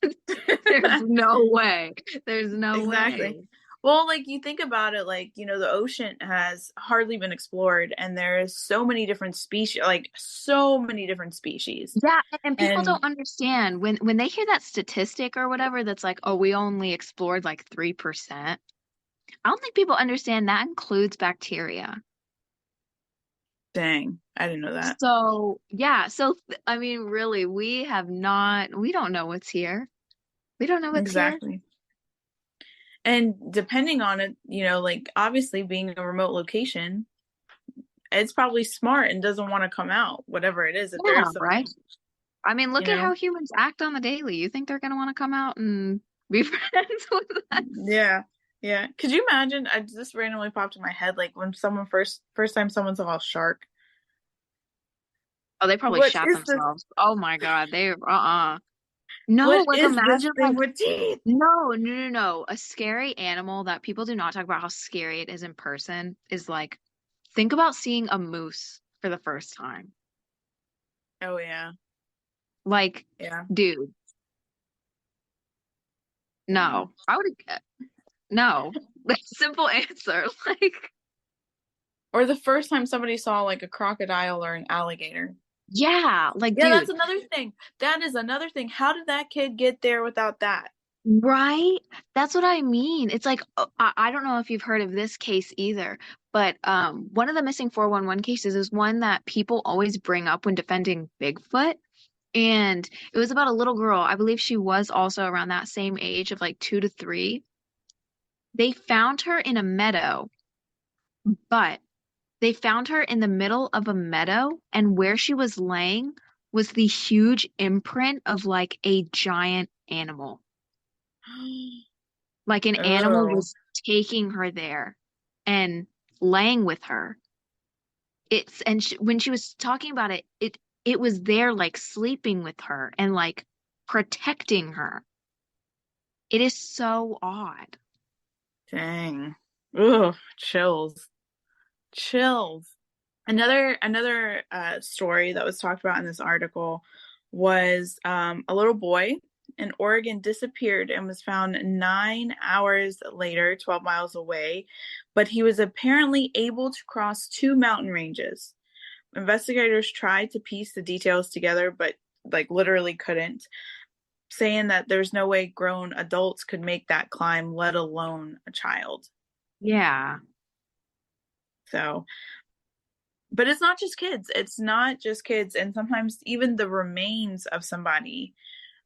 there's no way. There's no Exactly. way. Well, like you think about it, like, the ocean has hardly been explored and there's so many different species, like so many different species. Yeah, and people And don't understand when they hear that statistic or whatever that's like, oh, we only explored like 3%. I don't think people understand that includes bacteria. dang, I didn't know that. So, yeah, really, we don't know what's here. We don't know what's here. Exactly. And depending on it, like obviously being a remote location, it's probably smart and doesn't want to come out, whatever it is, if there Yeah, is right. something, I mean, you look at know? how humans act on the daily. You think they're going to want to come out and be friends with us? Yeah. Yeah. Could you imagine? I just randomly popped in my head, like when someone first time someone saw a shark. Oh, they probably What shat is this? themselves. Oh my God, No, What like is this imagine thing like with teeth? no, no, no, no. A scary animal that people do not talk about how scary it is in person is like, think about seeing a moose for the first time. Oh yeah. Like, Yeah. dude, Dang. no. No. Like, simple answer. Like, Or the first time somebody saw like a crocodile or an alligator. yeah, like, Yeah, that's dude, another thing. That is another thing. How did that kid get there without that? right? That's what I mean. It's like, I don't know if you've heard of this case either, but one of the missing 411 cases is one that people always bring up when defending Bigfoot. And it was about a little girl. I believe she was also around that same age of like 2 to 3. They found her in a meadow, but they found her in the middle of a meadow, and where she was laying was the huge imprint of like a giant animal. Like an animal Oh, was taking her there and laying with her. When she was talking about it, it was there like sleeping with her and like protecting her. It is so odd. dang. Ugh, chills. Chills. Another story that was talked about in this article was a little boy in Oregon disappeared and was found 9 hours later, 12 miles away, but he was apparently able to cross two mountain ranges. Investigators tried to piece the details together, but like literally couldn't, saying that there's no way grown adults could make that climb, let alone a child. Yeah. So, but it's not just kids. It's not just kids. And sometimes even the remains of somebody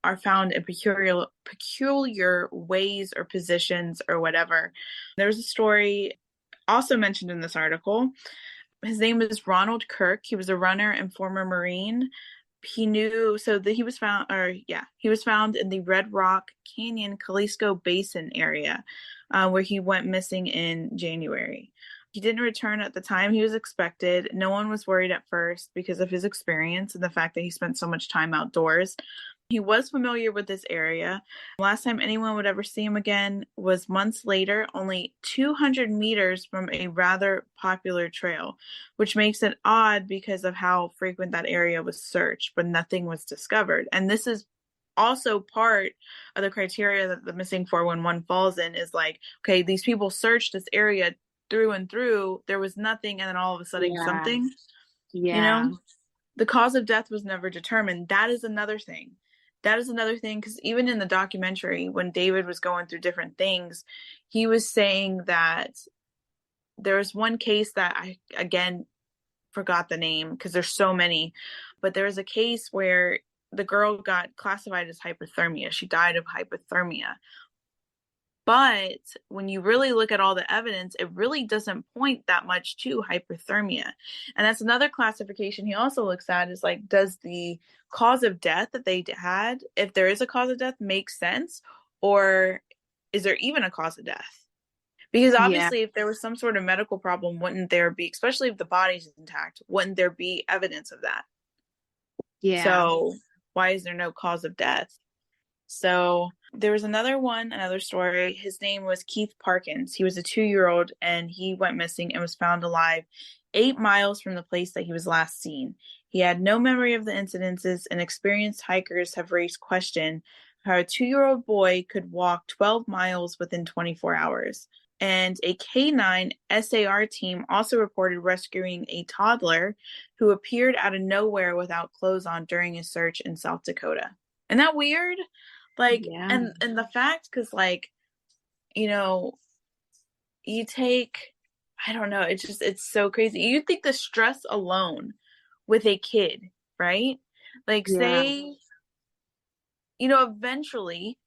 are found in peculiar ways or positions or whatever. There's a story also mentioned in this article. His name is Ronald Kirk. He was a runner and former Marine. He knew so that he was found in the Red Rock Canyon Jalisco Basin area, where he went missing in January. He didn't return at the time he was expected. No one was worried at first because of his experience and the fact that he spent so much time outdoors. He was familiar with this area. Last time anyone would ever see him again was months later, only 200 meters from a rather popular trail, which makes it odd because of how frequent that area was searched, but nothing was discovered. And this is also part of the criteria that the missing 411 falls in is like, okay, these people searched this area through and through. There was nothing, and then all of a sudden Yeah. something, you Yeah. know? The cause of death was never determined. That is another thing. That is another thing because even in the documentary, when David was going through different things, he was saying that there was one case that I, again, forgot the name because there's so many, but there was a case where the girl got classified as hypothermia. She died of hypothermia. But when you really look at all the evidence, it really doesn't point that much to hyperthermia. And that's another classification he also looks at is like, does the cause of death that they had, if there is a cause of death, make sense? Or is there even a cause of death? Because Yeah. obviously, if there was some sort of medical problem, wouldn't there be, especially if the body's intact, wouldn't there be evidence of that? Yeah. So why is there no cause of death? So there was another story. His name was Keith Parkins. He was a 2-year-old and he went missing and was found alive 8 miles from the place that he was last seen. He had no memory of the incidences, and experienced hikers have raised question how a 2-year-old boy could walk 12 miles within 24 hours. And a K9 SAR team also reported rescuing a toddler who appeared out of nowhere without clothes on during a search in South Dakota. Isn't that weird? Like, Yeah. and the fact, because like, you know, you take, I don't know, it's so crazy. You think the stress alone with a kid, right? Like, Yeah. say, eventually,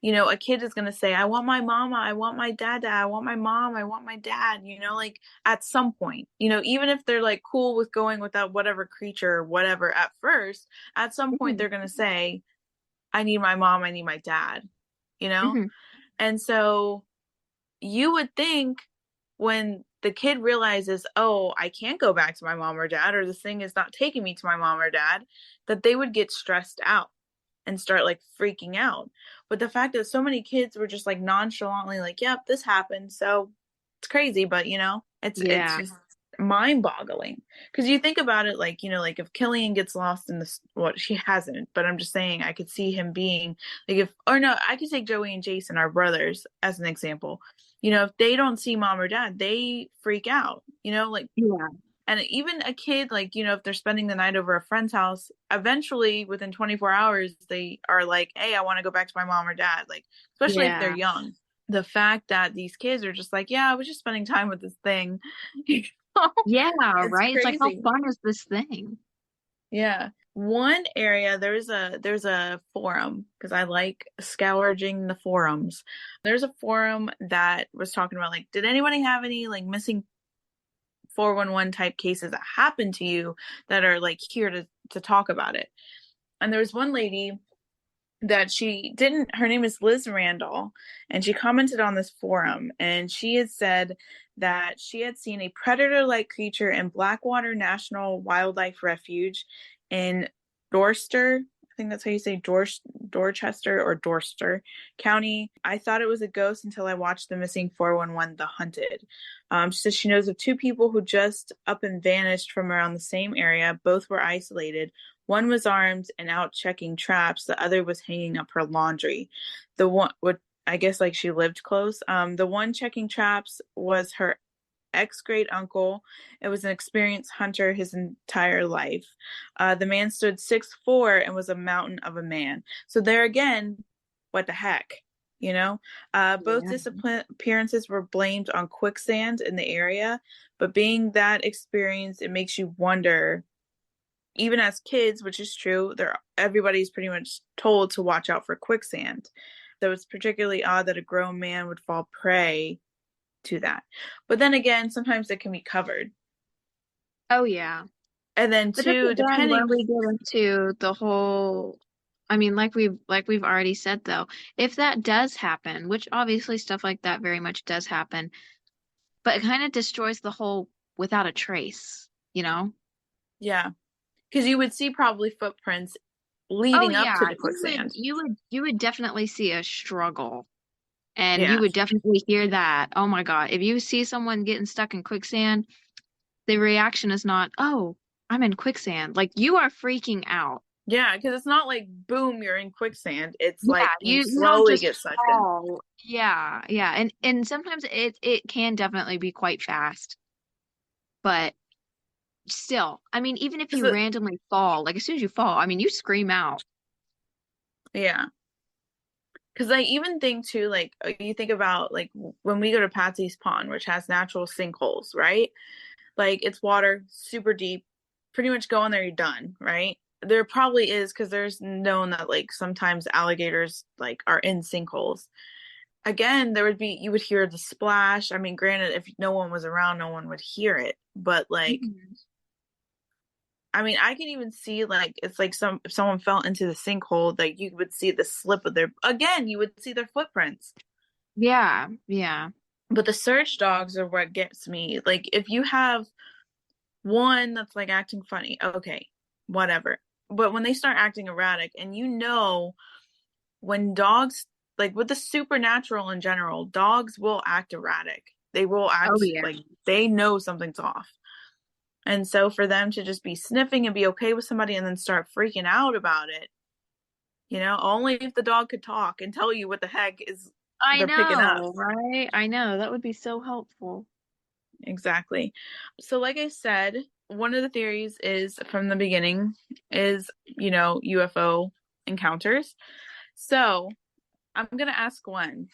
a kid is going to say, I want my mama, I want my dada, I want my mom, I want my dad, like at some point, even if they're like cool with going without whatever creature or whatever at first, at some point Mhm. they're going to say, I need my mom, I need my dad, you know? Mhm. And so you would think when the kid realizes, oh, I can't go back to my mom or dad, or this thing is not taking me to my mom or dad, that they would get stressed out and start like freaking out. But the fact that so many kids were just like nonchalantly like, yep, this happened. So it's crazy, but it's Yeah. just mind-boggling. Because you think about it like, like if Killian gets lost in this, what she hasn't, but I'm just saying I could see him being like if or no, I could take Joey and Jason, our brothers, as an example. If they don't see mom or dad, they freak out, like Yeah. and even a kid, like, if they're spending the night over a friend's house, eventually within 24 hours, they are like, hey, I want to go back to my mom or dad. Like, especially if they're Yeah. young. The fact that these kids are just like, yeah, I was just spending time with this thing. You know? Yeah, It's right. It's like, how crazy. fun is this thing? Yeah. One area, there's a forum because I like scourging the forums. There's a forum that was talking about like, did anybody have any like missing 411 type cases that happen to you that are like here to talk about it? And there was one lady that she didn't, her name is Liz Randall, and she commented on this forum, and she had said that she had seen a predator-like creature in Blackwater National Wildlife Refuge in Dorster, I think that's how you say Dorchester or Dorster County. I thought it was a ghost until I watched the missing 411 The Hunted. She says she knows of two people who just up and vanished from around the same area. Both were isolated. One was armed and out checking traps. The other was hanging up her laundry. The one, what I guess like she lived close. The one checking traps was her ex-great uncle. It was an experienced hunter his entire life. The man stood 6'4" and was a mountain of a man. So there again, what the heck, you know? Both Yeah. disappearances were blamed on quicksand in the area, but being that experience, it makes you wonder. Even as kids, which is true, everybody's pretty much told to watch out for quicksand. So it's particularly odd that a grown man would fall prey to that. But then again, sometimes it can be covered. Oh, yeah. And then But that's two, again where depending, we get into the whole, I mean, like we've already said though, if that does happen, which obviously stuff like that very much does happen, but it kind of destroys the whole without a trace, you know? yeah, because you would see probably footprints Oh leading up to yeah, the you would quicksand. you would you would definitely see a struggle. And you Yeah, would definitely hear that. Oh my God. If you see someone getting stuck in quicksand, the reaction is not, oh, I'm in quicksand. Like you are freaking out. yeah, because it's not like boom, you're in quicksand. It's Yeah, like you you don't slowly just get sucked in. fall. Yeah, yeah. And sometimes it can definitely be quite fast. But still, I mean, even if you randomly fall, like as soon as you fall, I mean, you scream out. Yeah. Because I even think too, like you think about like when we go to Patsy's Pond, which has natural sinkholes, right? Like it's water, super deep. Pretty much go in there, you're done, right? There probably is because there's known that like sometimes alligators like are in sinkholes. again, there would be, you would hear the splash. I mean, granted, if no one was around, no one would hear it. But like, Mhm. I mean, I can even see like it's like if someone fell into the sinkhole, like you would see the slip of their, again, you would see their footprints. Yeah, yeah. But the search dogs are what gets me. Like if you have one that's like acting funny, okay, whatever. But when they start acting erratic, and you know, when dogs, like with the supernatural in general, dogs will act erratic. They will Oh act yeah. like they know something's off. And so for them to just be sniffing and be okay with somebody and then start freaking out about it, only if the dog could talk and tell you what the heck is I they're picking up. know, right? I know. That would be so helpful. Exactly. So like I said, one of the theories is from the beginning is, UFO encounters. So I'm gonna ask Gwen,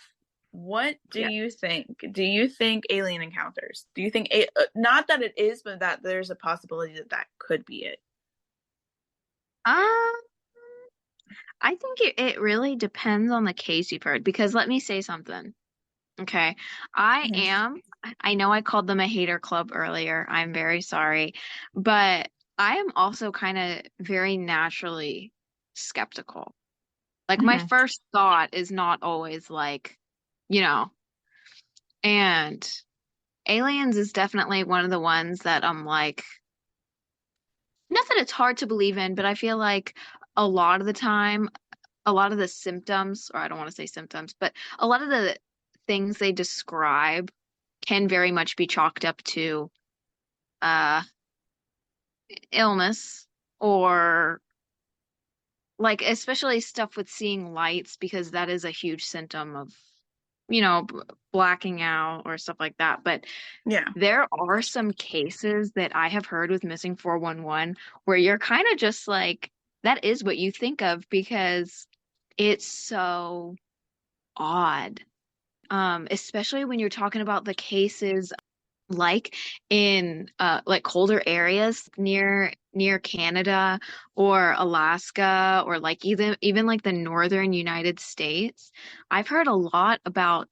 what do Yeah. you think? Do you think alien encounters? Do you think not that it is, but that there's a possibility that that could be it? Um, I think it really depends on the case you've heard because let me say something. Okay. Mhm. I know I called them a hater club earlier. I'm very sorry. But I am also kind of very naturally skeptical. Like my Mhm. first thought is not always like, you know, and aliens is definitely one of the ones that I'm like, not that it's hard to believe in, but I feel like a lot of the time, a lot of the symptoms, or I don't want to say symptoms, but a lot of the things they describe can very much be chalked up to uh illness or like especially stuff with seeing lights because that is a huge symptom of blacking out or stuff like that. But Yeah. there are some cases that I have heard with missing 411 where you're kind of just like that is what you think of because it's so odd. Especially when you're talking about the cases like in like colder areas near Canada or Alaska or like even like the northern United States. I've heard a lot about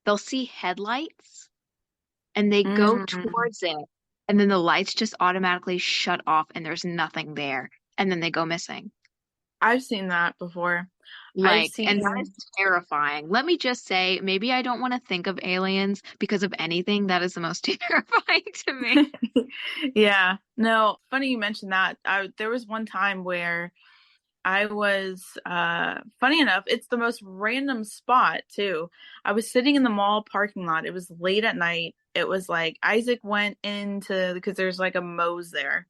they'll see headlights and they go Mm, towards it and then the lights just automatically shut off and there's nothing there and then they go missing. I've seen that before. I've Like, and that is seen, terrifying. Let me just say, maybe I don't want to think of aliens because of anything. That is the most terrifying to me. yeah. No, funny you mentioned that. There was one time where I was, funny enough, it's the most random spot too. I was sitting in the mall parking lot. It was late at night. It was like Isaac went into, because there's like a Moe's there,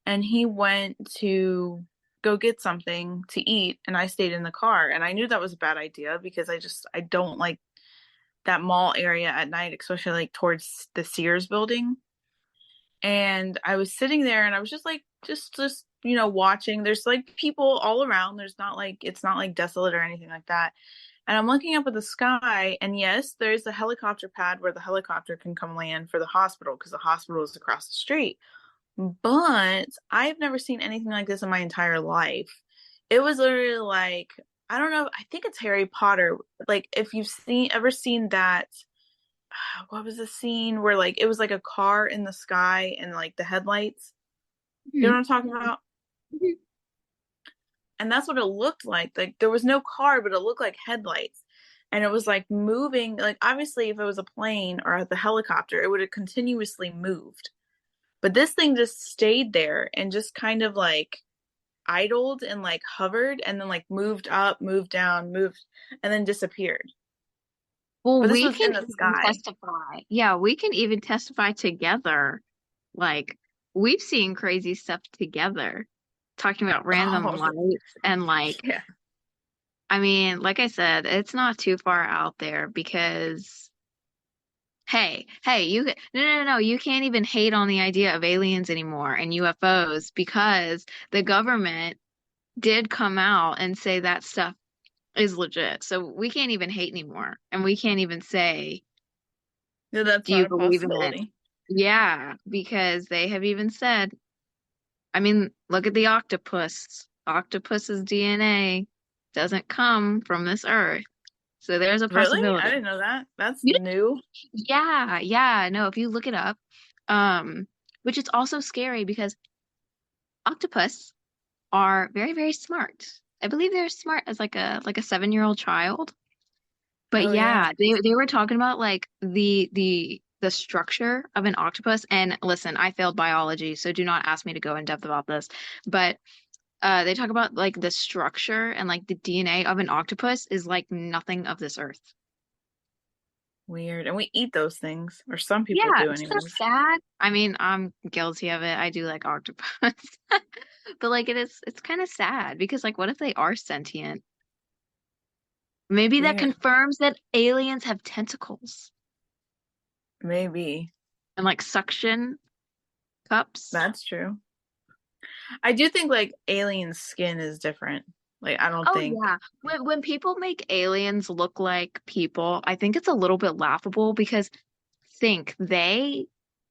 and he went to go get something to eat, and I stayed in the car. And I knew that was a bad idea because I don't like that mall area at night, especially like towards the Sears building. And I was sitting there and I was just like just watching. There's like people all around. There's not like it's not like desolate or anything like that. And I'm looking up at the sky, and yes, there's a helicopter pad where the helicopter can come land for the hospital because the hospital is across the street. But I've never seen anything like this in my entire life. It was literally like, I don't know, I think it's Harry Potter. Like if you've seen that, what was the scene where like it was like a car in the sky and like the headlights. You know what I'm talking about? And that's what it looked like. Like there was no car, but it looked like headlights. And it was like moving, like obviously if it was a plane or the helicopter, it would have continuously moved. But this thing just stayed there and just kind of like idled and like hovered and then like moved up, moved down, moved and then disappeared. Well, But this we was can in the even sky. testify. Yeah, we can even testify together. Like, we've seen crazy stuff together, talking about random Oh, lights. And, like, yeah. I mean, like I said, it's not too far out there because, hey, no, you can't even hate on the idea of aliens anymore and UFOs because the government did come out and say that stuff is legit. So we can't even hate anymore. And we can't even say, No, that's do you not a believe in it? possibility. Yeah, because they have even said, I mean, look at the octopus. Octopus's DNA doesn't come from this earth. So there's a Really? I possibility. didn't know that. That's You new. Yeah, yeah, no, if you look it up, um, which is also scary because octopus are very, very smart. I believe they're smart as like a 7-year-old child. But Oh yeah. yeah, they were talking about like the structure of an octopus. And listen, I failed biology, so do not ask me to go in depth about this. But they talk about like the structure and like the DNA of an octopus is like nothing of this earth. Weird. And we eat those things, or some people Yeah, do it's so anyways. sad. I mean, I'm guilty of it. I do like octopus. But like it's kind of sad because like what if they are sentient? Maybe that Weird. confirms that aliens have tentacles Maybe. and like suction cups. That's true. I do think like alien skin is different. Like I don't Oh think yeah. When people make aliens look like people, I think it's a little bit laughable because think they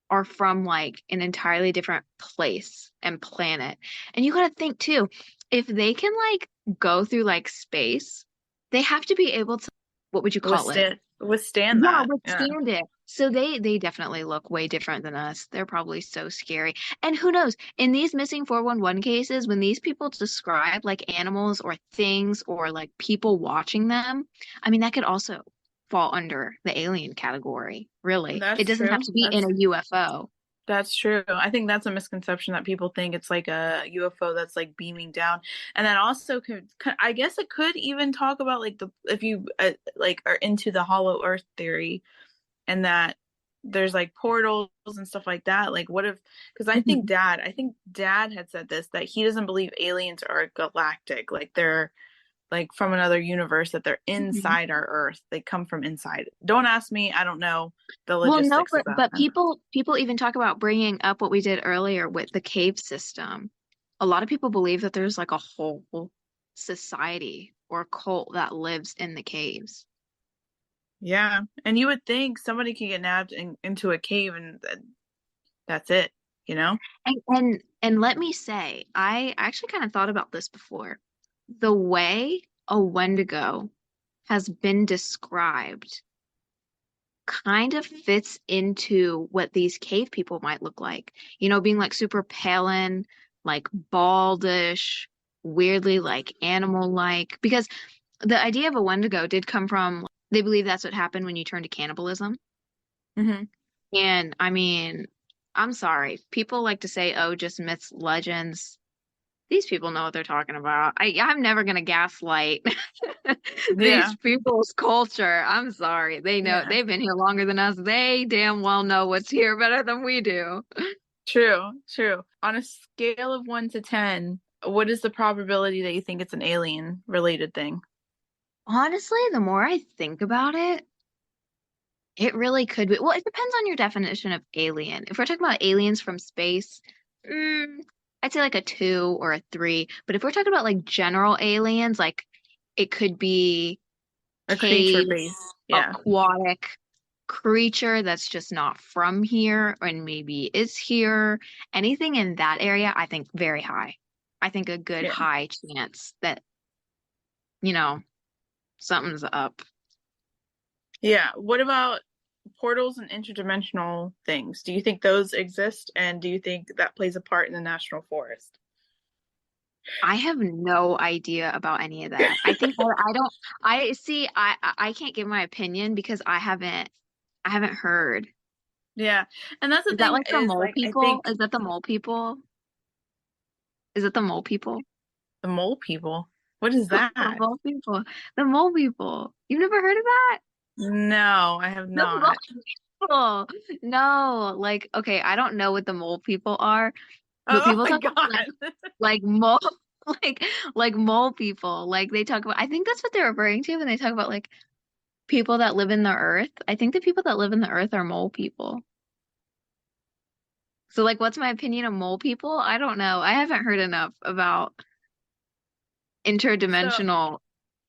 are from like an entirely different place and planet. And you gotta think too, if they can like go through like space, they have to be able to, what would you call it? withstand Yeah, that. Yeah. withstand it. So they definitely look way different than us. They're probably so scary. And who knows, in these missing 411 cases, when these people describe like animals or things or like people watching them, I mean that could also fall under the alien category, really. It That's doesn't have true. to be in a UFO. That's true. I think that's a misconception that people think it's like a UFO that's like beaming down. And then also I guess it could even talk about like the if you like are into the hollow earth theory and that there's like portals and stuff like that. Like what if because Mhm. I think dad had said this that he doesn't believe aliens are galactic. Like they're like from another universe that they're Mhm. inside our earth. They come from inside. Don't ask me. I don't know the Well, no, logistics of that. but people even talk about bringing up what we did earlier with the cave system. A lot of people believe that there's like a whole society or cult that lives in the caves. Yeah, and you would think somebody could get nabbed into a cave and that's it, you know? And let me say, I actually kind of thought about this before. The way a Wendigo has been described kind of fits into what these cave people might look like. You know, being like super pale, like baldish, weirdly like animal-like. Because the idea of a Wendigo did come from, they believe that's what happened when you turn to cannibalism. Hmm. And I mean, I'm sorry. People like to say, oh, just myths, legends. These people know what they're talking about. I'm never gonna gaslight Yeah, these people's culture. I'm sorry. They know yeah, they've been here longer than us. They damn well know what's here better than we do. true, true. On a scale of 1 to 10, what is the probability that you think it's an alien related thing? Honestly, the more I think about it, it really could be. Well, it depends on your definition of alien. If we're talking about aliens from space, mm, I'd say like a 2 or a 3. But if we're talking about like general aliens, like it could be A creature cave, base. Yeah, aquatic creature that's just not from here and maybe is here. Anything in that area, I think very high. I think a good yeah, high chance that, you know, something's up. yeah. What about portals and interdimensional things? Do you think those exist, and do you think that plays a part in the national forest? I have no idea about any of that. I think I don't I see I can't give my opinion because I haven't heard. Yeah, and that's the Is that thing like the is mole like I people? think Is that the mole people? Is it the mole people? the mole people. What is The that? mole people. The mole people. You've never heard of that? No, I have The mole not. people. No, like okay, I don't know what the mole people are, but Oh people my talk about God. like mole like mole people. Like they talk about I think that's what they're referring to when they talk about like people that live in the earth. I think the people that live in the earth are mole people. So like what's my opinion of mole people? I don't know. I haven't heard enough about So, interdimensional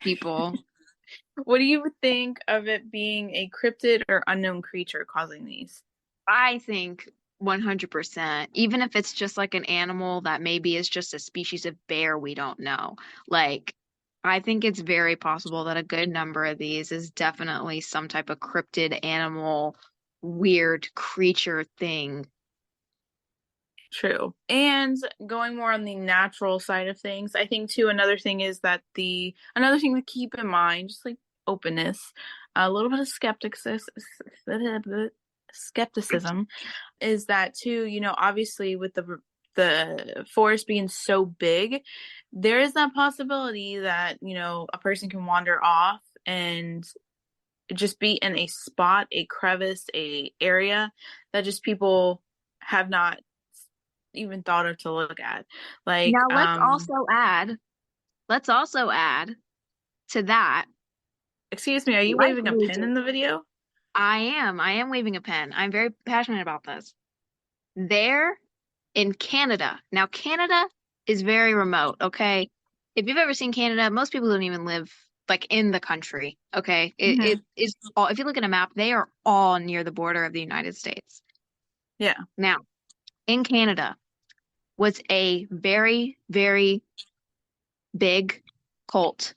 people. what do you think of it being a cryptid or unknown creature causing these? I think 100%, even if it's just like an animal that maybe is just a species of bear we don't know. Like, I think it's very possible that a good number of these is definitely some type of cryptid animal, weird creature thing. True. And going more on the natural side of things, I think too another thing is that another thing to keep in mind, just like openness, a little bit of skepticism is that too, obviously with the forest being so big, there is that possibility that, a person can wander off and just be in a spot, a crevice, a area that just people have not even thought of to look at. Like, Now let's also add to that. excuse me, are you Like waving a pen lizards. in the video? I am waving a pen. I'm very passionate about this. There in Canada. Now, Canada is very remote, okay? If you've ever seen Canada, most people don't even live like in the country, okay? Hmm. It is all, if you look at a map, they are all near the border of the United States. Yeah. Now, in Canada was a very, very big cult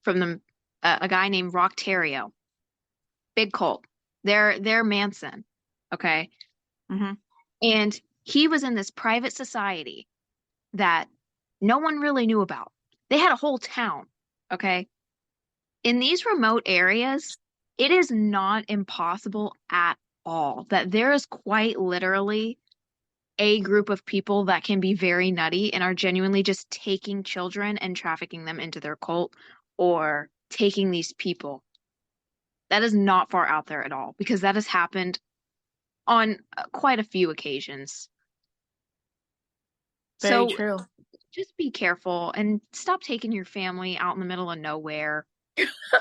from a guy named Rocktario. Big cult. They're Manson, okay? Hmm. And he was in this private society that no one really knew about. They had a whole town, okay? In these remote areas, it is not impossible at all that there is quite literally a group of people that can be very nutty and are genuinely just taking children and trafficking them into their cult or taking these people. That is not far out there at all because that has happened on quite a few occasions. Very So true. just be careful and stop taking your family out in the middle of nowhere.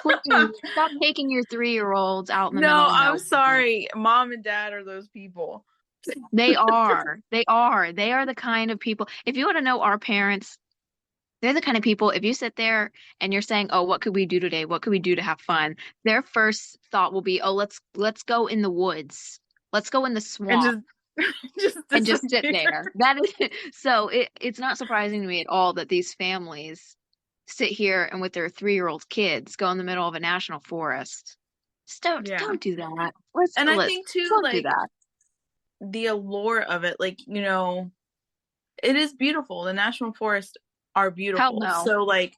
Please stop taking your 3-year-olds out in the middle No, of I'm nowhere. sorry. Mom and dad are those people. They are. They are. They are the kind of people. If you want to know our parents, they're the kind of people, if you sit there and you're saying, "Oh, what could we do today? What could we do to have fun?" Their first thought will be, "Oh, let's go in the woods. Let's go in the And swamp just just and just sit disappear. there." That is so it's not surprising to me at all that these families sit here and with their 3-year-old kids go in the middle of a national forest. Just Yeah. don't do that. Let's And I let's think too, don't do like that. the allure of it, like, it is beautiful. The national forests are Hell beautiful. no. So like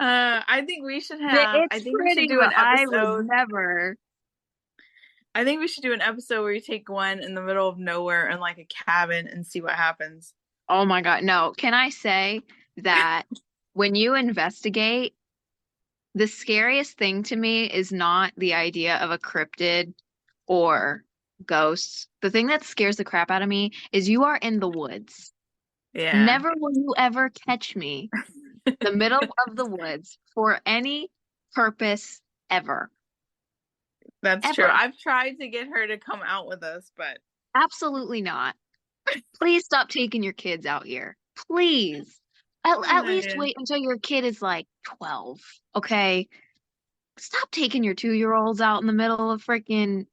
I It's think we should pretty, do but an I would episode. never. I think we should do an episode where you take Gwen in the middle of nowhere in like a cabin and see what happens. Oh my God. No. Can I say that when you investigate, the scariest thing to me is not the idea of a cryptid or ghosts. The thing that scares the crap out of me is you are in the woods. Yeah. Never will you ever catch me the middle of the woods for any purpose ever. That's true. Ever. I've tried to get her to come out with us, but Absolutely not. Please stop taking your kids out here. Please. At least yeah. wait until your kid is like 12. Okay? Stop taking your 2-year-olds out in the middle of freaking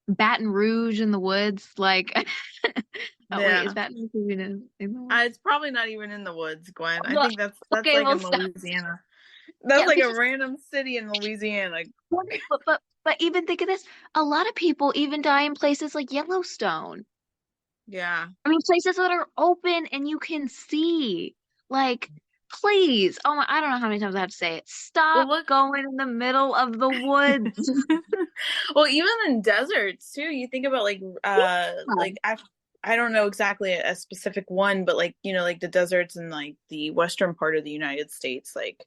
Baton Rouge in the woods. Like, oh, wait, is Yeah. Baton Rouge even in the woods? It's probably not even in the woods, Gwen. I Well, think that's okay, like well, in stop. Louisiana. That's Yeah, like a because, random city in Louisiana. but even think of this. A lot of people even die in places like Yellowstone. Yeah. I mean, places that are open and you can see. Like, please. Oh my, I don't know how many times I have to say it. Well, Stop look. going in the middle of the woods. Well, even in deserts too. You think about Yeah. like I don't know exactly a specific one, but like like the deserts in like the western part of the United States, like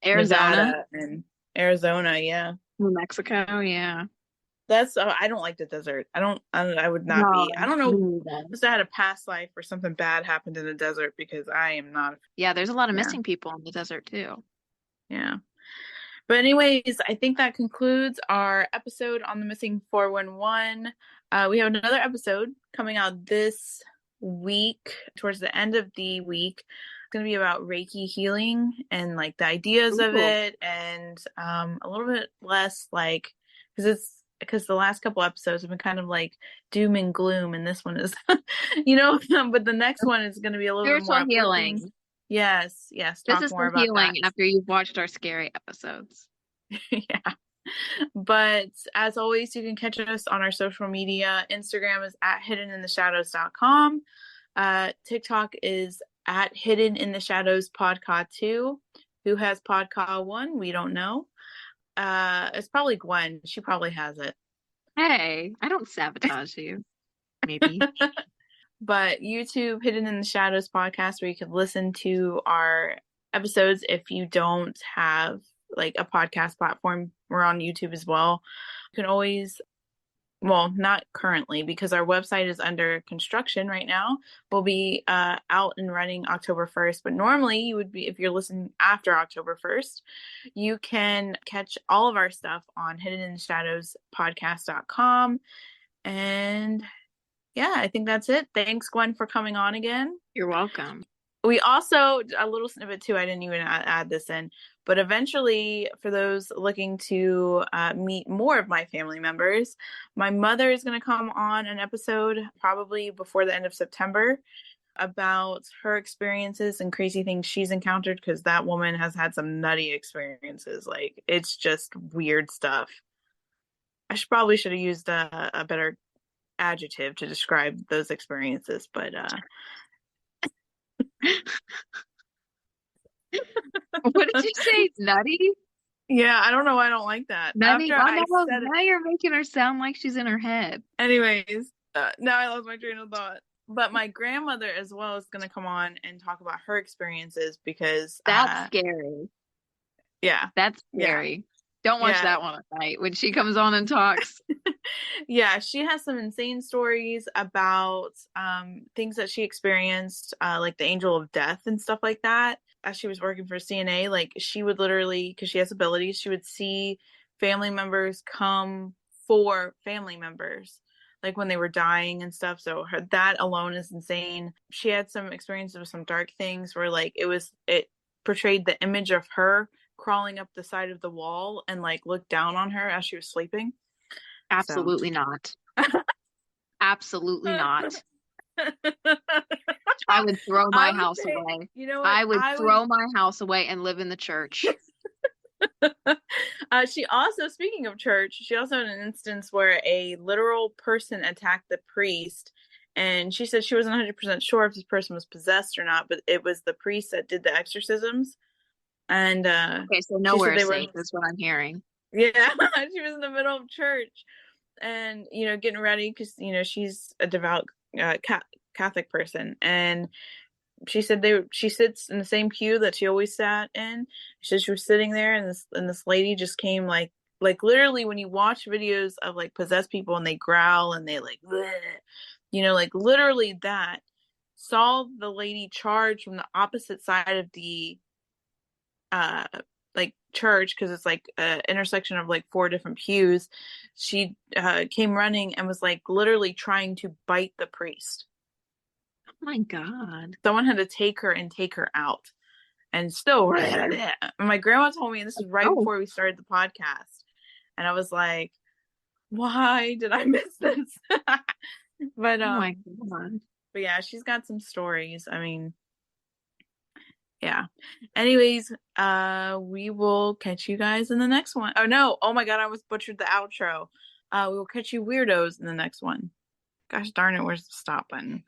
Arizona, Nevada and Arizona. Yeah, New Mexico, yeah. that's I don't like the desert. I would not No, be. I don't know. me neither. Must have had a past life or something bad happened in the desert because I am not. Yeah, there's a lot of Yeah, missing people in the desert too. yeah. But anyways, I think that concludes our episode on the missing 411. We have another episode coming out this week, towards the end of the week. It's going to be about Reiki healing and like the ideas of Ooh. it, and a little bit less like because the last couple episodes have been kind of like doom and gloom, and this one is, but the next one is going to be a little bit more Spiritual uplifting. healing. Yes, This talk is more the about that. healing after you've watched our scary episodes. Yeah. But as always, you can catch us on our social media. Instagram is at hiddenintheshadows.com. TikTok is at Hidden in the Shadows Podcast 2. Who has Podcast 1? We don't know. It's probably Gwen. She probably has it. Hey, I don't sabotage you. Maybe. But YouTube, Hidden in the Shadows Podcast, where you can listen to our episodes if you don't have like a podcast platform. We're on YouTube as well. You can always, well, not currently because our website is under construction right now. We'll be out and running October 1st, but normally you would be, if you're listening after October 1st, you can catch all of our stuff on hiddenintheshadowspodcast.com. And yeah, I think that's it. Thanks, Gwen, for coming on again. You're welcome. We also, a little snippet too, I didn't even add this in, but eventually, for those looking to meet more of my family members, my mother is going to come on an episode probably before the end of September about her experiences and crazy things she's encountered, because that woman has had some nutty experiences. Like, it's just weird stuff. I probably should have used a better adjective to describe those experiences, but What did you say? Nutty? yeah, I don't know why I don't like that. Nutty? After Oh I no, said it, now you're making her sound like she's in her head. anyways, now I lost my train of thought. But my grandmother as well is going to come on and talk about her experiences because That's scary. yeah, That's yeah, scary. Don't watch yeah. that one at night when she comes on and talks. Yeah, she has some insane stories about things that she experienced, like the angel of death and stuff like that. As she was working for CNA, like she would literally, because she has abilities, she would see family members come for family members, like when they were dying and stuff. So that alone is insane. She had some experiences with some dark things where like it portrayed the image of her crawling up the side of the wall and like looked down on her as she was sleeping. Absolutely not. Absolutely not. I would throw my house away. You know what? I would throw my house away and live in the church. She also, speaking of church, she also had an instance where a literal person attacked the priest, and she said she wasn't 100% sure if this person was possessed or not, but it was the priest that did the exorcisms. And okay, so nowhere safe is what I'm hearing. Yeah, she was in the middle of church, and getting ready because she's a devout Catholic person, and she said she sits in the same pew that she always sat in. She said she was sitting there, and this lady just came like literally when you watch videos of like possessed people and they growl and they like bleh, like literally that, saw the lady charge from the opposite side of the like church, because it's like an intersection of like 4 different pews. She came running and was like literally trying to bite the priest. Oh my God. Someone had to take her out. And still, my grandma told me, and this was right before we started the podcast, and I was like, why did I miss this? But oh my God. But yeah, she's got some stories. I mean, yeah. Anyways, we will catch you guys in the next one. Oh no, oh my God, I almost butchered the outro. We will catch you weirdos in the next one. Gosh darn it, where's the stop button?